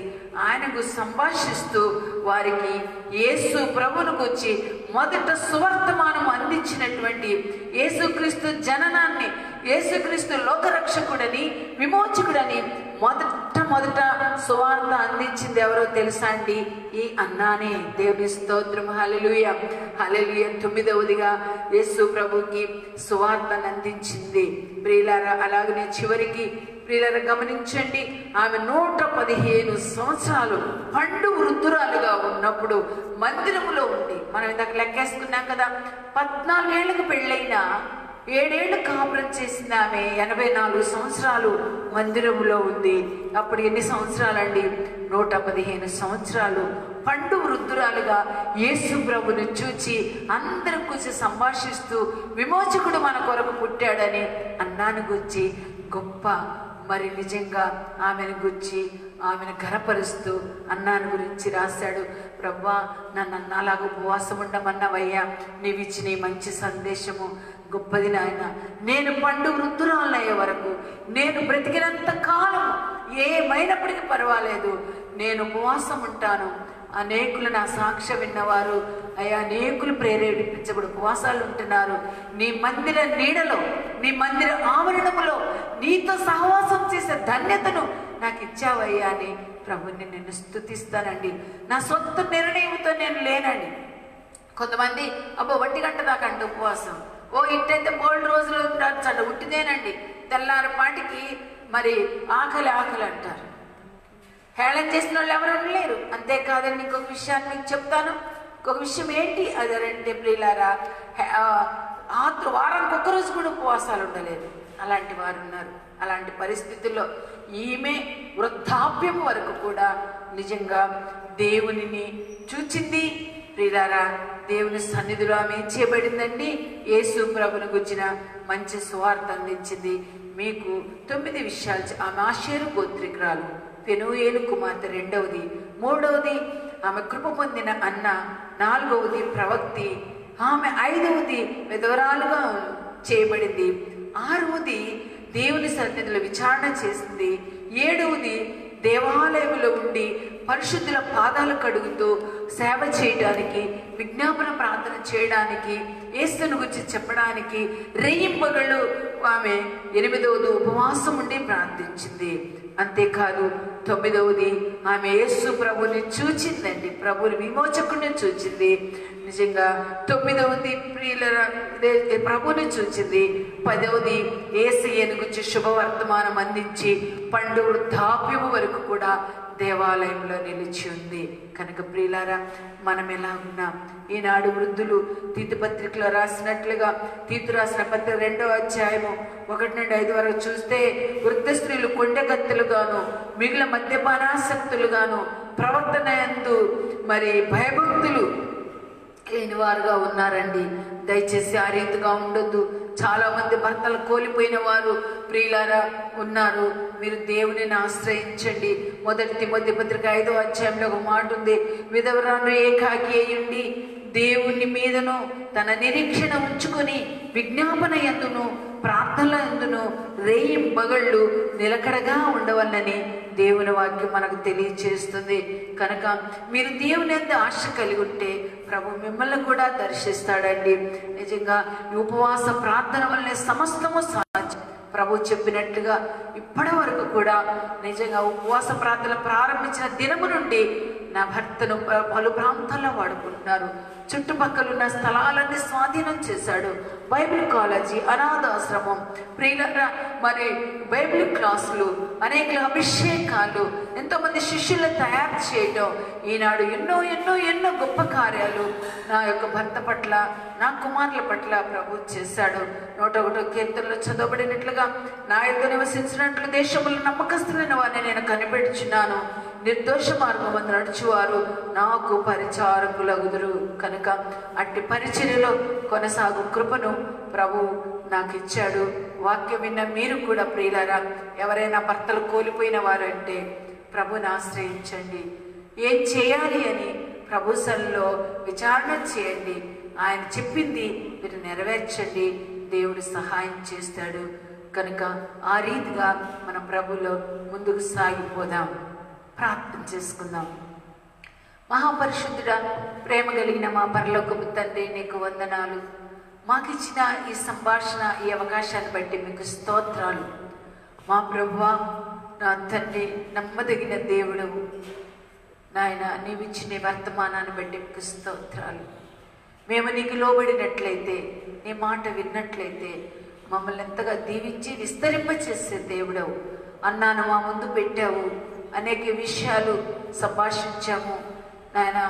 ఆయనకు సంభాషిస్తూ వారికి యేసు ప్రభువును గురించి మొదట సువర్తమానం అందించినటువంటి యేసుక్రీస్తు జననాన్ని, యేసుక్రీస్తు లోకరక్షకుడని, విమోచకుడని మొదట సువార్త అందించింది ఎవరో తెలుసా అండి? ఈ అన్నానే. దేవుని స్తోత్రం, హల్లెలూయా, హల్లెలూయా. 9వదిగా యేసు ప్రభుకి సువార్తను అందించింది. ప్రియులారా అలాగనే చివరికి ప్రియులారా గమనించండి, ఆమె 115 సంవత్సరాలు పండు వృద్ధురాలుగా ఉన్నప్పుడు మందిరములో ఉండి, మనం ఇందాక లెక్కేసుకున్నాం కదా, 14 ఏళ్ళకు పెళ్ళైనా 7 ఏళ్ళు కాపురం చేసింది ఆమె. 84 సంవత్సరాలు మందిరములో ఉంది. అప్పుడు ఎన్ని సంవత్సరాలండి? 115 సంవత్సరాలు పండు వృద్ధురాలుగా యేసు ప్రభుని చూచి అందరి గురించి సంభాషిస్తూ విమోచకుడు మన కొరకు పుట్టాడని అన్నాను గురించి గొప్ప మరి నిజంగా ఆమెను గురించి ఆమెను ఘనపరుస్తూ అన్నాను గురించి రాశాడు. ప్రభా, నన్ను అన్నలాగా ఉపవాసం ఉండమన్నవయ్యా, నీవు ఇచ్చిన మంచి సందేశము గొప్పది నాయన. నేను పండు వృద్ధురాలయ్యే వరకు, నేను బ్రతికినంత కాలం ఏమైనప్పటికీ పర్వాలేదు, నేను ఉపవాసం ఉంటాను. అనేకులు నా సాక్ష్య విన్నవారు అయ్యా, అనేకులు ప్రేరేపించబడి ఉపవాసాలు ఉంటున్నారు. నీ మందిర నీడలో, నీ మందిర ఆవరణములో నీతో సహవాసం చేసే ధన్యతను నాకు ఇచ్చావయ్యా అని ప్రభుని నేను స్తుతిస్తానండి. నా సొంత నిర్ణయంతో నేను లేనండి. కొంతమంది అబ్బో 1 గంట దాకా అండి ఉపవాసం, ఓ ఇంటైతే 3 రోజులు ఉండొచ్చండి, ఉట్టిదేనండి. తెల్లారపాటికి మరి ఆకలి అంటారు. హేళన చేసిన వాళ్ళు ఎవరు లేరు. అంతేకాదండి, ఇంకొక విషయాన్ని మీకు చెప్తాను. ఇంకొక విషయం ఏంటి అదంటే ప్రియులారా, వారానికి 1 రోజు కూడా ఉపవాసాలు ఉండలేదు. అలాంటి వారు ఉన్నారు. అలాంటి పరిస్థితుల్లో ఈమె వృద్ధాప్యం వరకు కూడా నిజంగా దేవునిని చూచింది. ప్రియులారా, దేవుని సన్నిధిలో ఆమె చేయబడిందండి. యేసు ప్రభుని గురించిన మంచి సువార్త అందించింది. మీకు 9 విషయాలు. ఆమె ఆషేరు గోత్రికురాలు, పెనూయేలు కుమార్తె 2వది. 3వది ఆమె కృప పొందిన అన్న. 4వది ప్రవక్తి. ఆమె 5వది విధవరాలుగా చేయబడింది. 6వది దేవుని సన్నిధిలో విచారణ చేసింది. 7వది దేవాలయంలో ఉండి పరిశుద్ధుల పాదాలు కడుగుతూ సేవ చేయడానికి, విజ్ఞాపన ప్రార్థన చేయడానికి, యేసును గురించి చెప్పడానికి రేయింబగళ్ళు ఆమె 8వది ఉపవాసం ఉండి ప్రార్థించింది. అంతేకాదు 9వది ఆమె యేసు ప్రభుని చూచిందండి, ప్రభుని విమోచకుడిని చూచింది. నిజంగా 9వది ప్రభుని చూచింది. 10వది యేసయ్యను గురించి శుభవర్తమానం అందించి పండు వృద్ధాప్యము వరకు కూడా దేవాలయంలో నిలిచి ఉంది. కనుక ప్రియులారా, మనం ఎలా ఉన్నాం? ఈనాడు వృద్ధులు తీతు పత్రికలో రాసినట్లుగా, తీతు రాసిన పత్రిక 2వ అధ్యాయము 1 నుండి 5 వరకు చూస్తే, వృద్ధ స్త్రీలు కొండెగత్తెలుగాను, మిగిలిన మద్యపానాసక్తులుగాను, ప్రవర్తన యందు మరి భయభక్తులు లేని వారుగా ఉన్నారండి. దయచేసి ఆ రీతిగా ఉండొద్దు. చాలా మంది భర్తలు కోల్పోయిన వారు ప్రియులారా ఉన్నారు. మీరు దేవునిని ఆశ్రయించండి. 1 తిమోతి పత్రిక 5వ అధ్యాయంలో ఒక మాట ఉంది, విధవరాలు ఏకాకి అయ్యుండి దేవుని మీదను తన నిరీక్షణ ఉంచుకొని విజ్ఞాపన యందును ప్రార్థనల యందును రేయింబగళ్ళు నిలకడగా ఉండవల్లని దేవుని వాక్యం మనకు తెలియచేస్తుంది. కనుక మీరు దేవుని యందు ఆశ కలిగి ఉంటే ప్రభు మిమ్మల్ని కూడా దర్శిస్తాడండి. నిజంగా ఈ ఉపవాస ప్రార్థన వల్లనే సమస్తము సాధ్యం. ప్రభు చెప్పినట్లుగా ఇప్పటి వరకు కూడా నిజంగా ఉపవాస ప్రార్థన ప్రారంభించిన దినము నుండి నా భర్తను పలు ప్రాంతాల్లో వాడుకుంటున్నారు. చుట్టుపక్కల ఉన్న స్థలాలన్నీ స్వాధీనం చేశాడు. బైబిల్ కాలేజీ, అనాథాశ్రమం, ప్రియుల మరి బైబిల్ క్లాసులు, అనేక అభిషేకాలు, ఎంతోమంది శిష్యులను తయారు చేయడం, ఈనాడు ఎన్నో ఎన్నో ఎన్నో గొప్ప కార్యాలు నా యొక్క భర్త పట్ల, నా కుమారుల పట్ల ప్రభు చేశాడు. 101వ కీర్తనలో చదవబడినట్లుగా, నా యొద్ద నివసించినట్లు దేశములు నమ్మకస్తులైన వారిని నేను కనిపెట్టుచున్నాను, నిర్దోష మార్గమందు నడుచువారు నాకు పరిచారకులగుదురు. కనుక అట్టి పరిచర్యలో కొనసాగు కృపను ప్రభు నాకు ఇచ్చాడు. వాక్యం విన్న మీరు కూడా ప్రియులారా, ఎవరైనా భర్తలు కోల్పోయిన వారంటే ప్రభుని ఆశ్రయించండి. ఏం చేయాలి అని ప్రభు సన్నిధిలో విచారణ చేయండి. ఆయన చెప్పింది మీరు నెరవేర్చండి. దేవుడు సహాయం చేస్తాడు. కనుక ఆ రీతిగా మన ప్రభులో ముందుకు సాగిపోదాం. ప్రార్థన చేసుకుందాం. మహాపరిశుద్ధుడా, ప్రేమ కలిగిన మా పరలోకపు తండ్రి, నీకు వందనాలు. మాకిచ్చిన ఈ సంభాషణ, ఈ అవకాశాన్ని బట్టి మీకు స్తోత్రాలు. మా ప్రభువా, నా తండ్రి, నమ్మదగిన దేవుడవు నాయన, నీవిచ్చిన వర్తమానాన్ని బట్టి మీకు స్తోత్రాలు. మేము నీకు లోబడినట్లయితే, నీ మాట విన్నట్లయితే మమ్మల్ని ఎంతగా దీవించి విస్తరింపచేసే దేవుడవు. అన్నాను మా ముందు పెట్టావు, అనేక విషయాలు సంభాషించాము నాయన.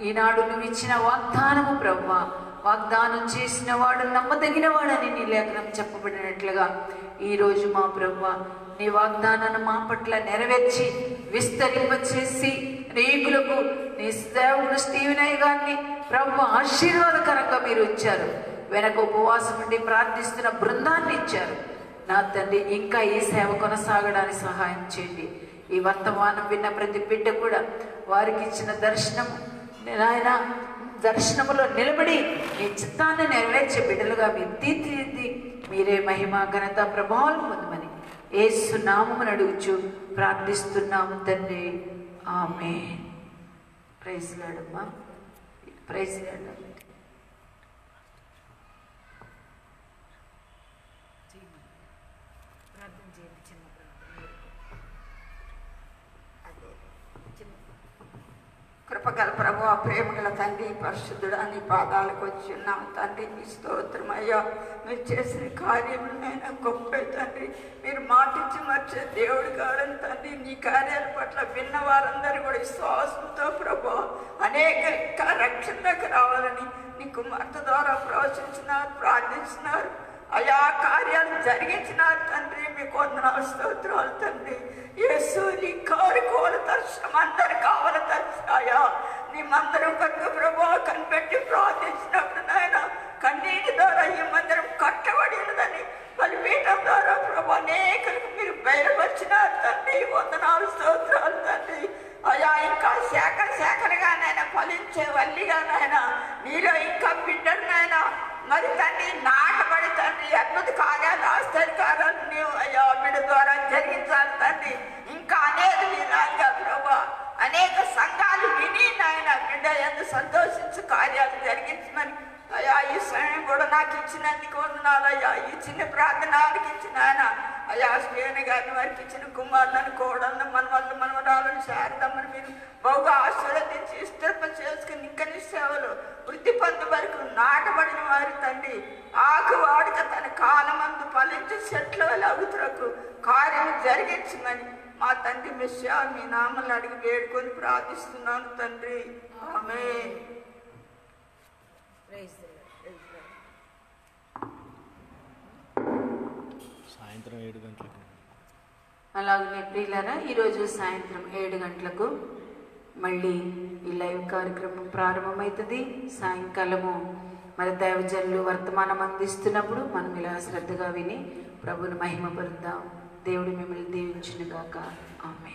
ఈనాడు నువ్వు ఇచ్చిన వాగ్దానము ప్రభువా, వాగ్దానం చేసిన వాడు నమ్మదగిన వాడని నీ లేఖనం చెప్పబడినట్లుగా ఈరోజు మా ప్రభువా, నీ వాగ్దానాన్ని మా పట్ల నెరవేర్చి విస్తరింపచేసి అనేకులకు నీ సేవకుడు స్టీవెనయ్య గారిని ప్రభు ఆశీర్వాదకరంగా మీరు ఇచ్చారు. వెనక ఉపవాసం నుండి ప్రార్థిస్తున్న బృందాన్ని ఇచ్చారు. నా తండ్రి, ఇంకా ఈ సేవ కొనసాగడానికి సహాయం చేయండి. ఈ వర్తమానం విన్న ప్రతి బిడ్డ కూడా వారికి ఇచ్చిన దర్శనము నాయన, దర్శనములో నిలబడి మీ చిత్తాన్ని నెరవేర్చే బిడ్డలుగా మీరు తీర్చిదిద్ది మీరే మహిమ, ఘనత, ప్రభావాలు పొందమని యేసు నామమున అడుగుచు ప్రార్థిస్తున్నాము తండ్రి. ఆమేన్. ప్రైజ్ లార్డ్ అమ్మా, ప్రైజ్ లార్డ్. కృపగల ప్రభువా, ప్రేమగల తండ్రి, పరిశుద్ధుడా, నీ పాదాలకు వచ్చి ఉన్నాం తండ్రి. నీ స్తోత్రం అయ్యా. మీరు చేసిన కార్యములైనా గొప్ప తండ్రి. మీరు మాటించి మర్చే దేవుడు కాదని తండ్రి. నీ కార్యాల పట్ల విన్న వారందరూ కూడా విశ్వాసంతో ప్రభువా అనేక ఇంకా రక్షణకు రావాలని నీ కుమార్తె ద్వారా ప్రవచించినారు, ప్రార్థించినారు. అయా కార్యాలు జరిగించినారు తండ్రి. మీకు వందనాలు, స్తోత్రాలు తండ్రి. యేసు, నీ కారుకోల దర్శనం అందరు కావాలి అయ్యా. నీ మందిరం కట్టు ప్రభు కనిపెట్టి ప్రార్థించినప్పుడు నాయన, కన్నీటి ద్వారా ఈ మందిరం కట్టబడి ఉన్నదని బలిపీఠం ద్వారా ప్రభు అనేకలకు మీరు బయలుపరిచినారు తండ్రి. వందనాలు, స్తోత్రాలు తండ్రి. అయా ఇంకా శాఖలుగా నాయన ఫలించే వల్లిగా నాయన, మీలో ఇంకా బిడ్డలు నాయన మరి తండ్రి నాటబడి తండ్రి అద్భుత కార్యాలు ఆశ్చర్యకారాలు నీవు అయ్యా బిడ్డ ద్వారా జరిగించాలి తండ్రి. ఇంకా అనేక విధాలుగా ప్రభా అనేక సంఘాలు విని నాయన బిడ్డ ఎంత సంతోషించి కార్యాలు జరిగించమని అయ్యా ఈ సమయం కూడా నాకు ఇచ్చినందుకు వందనాలు అయ్యా. ఈ చిన్న ప్రార్థన ఇచ్చిన ఆయన అయ్యా శ్రేణి గారిని వారికి ఇచ్చిన కుమారులను కోడలను మనవరాలను శారదమ్మని మీరు బహుగా ఆశీర్వదించి ఇష్టప చేసుకుని ఇంకని సేవలు వృద్ధి పొందే వరకు నాటబడిన వారి తండ్రి ఆకు వాడిక తన కాలమందు ఫలించి చెట్లు అగుతురకు కార్యం జరిగించమని మా తండ్రి మెస్సా మీ నామలు అడిగి వేడుకొని ప్రార్థిస్తున్నాను తండ్రి. ఆమేన్. సాయంత్రం 7 గంటలకు. అలాగనే ప్రియులారా, ఈరోజు సాయంత్రం 7 గంటలకు మళ్ళీ ఈ లైవ్ కార్యక్రమం ప్రారంభమవుతుంది. సాయంకాలము మరి దైవజనులు వర్తమానం అందిస్తున్నప్పుడు మనం ఇలా శ్రద్ధగా విని ప్రభుని మహిమ పరుద్దాం. దేవుడు మిమ్మల్ని దీవించునుగాక. ఆమేన్.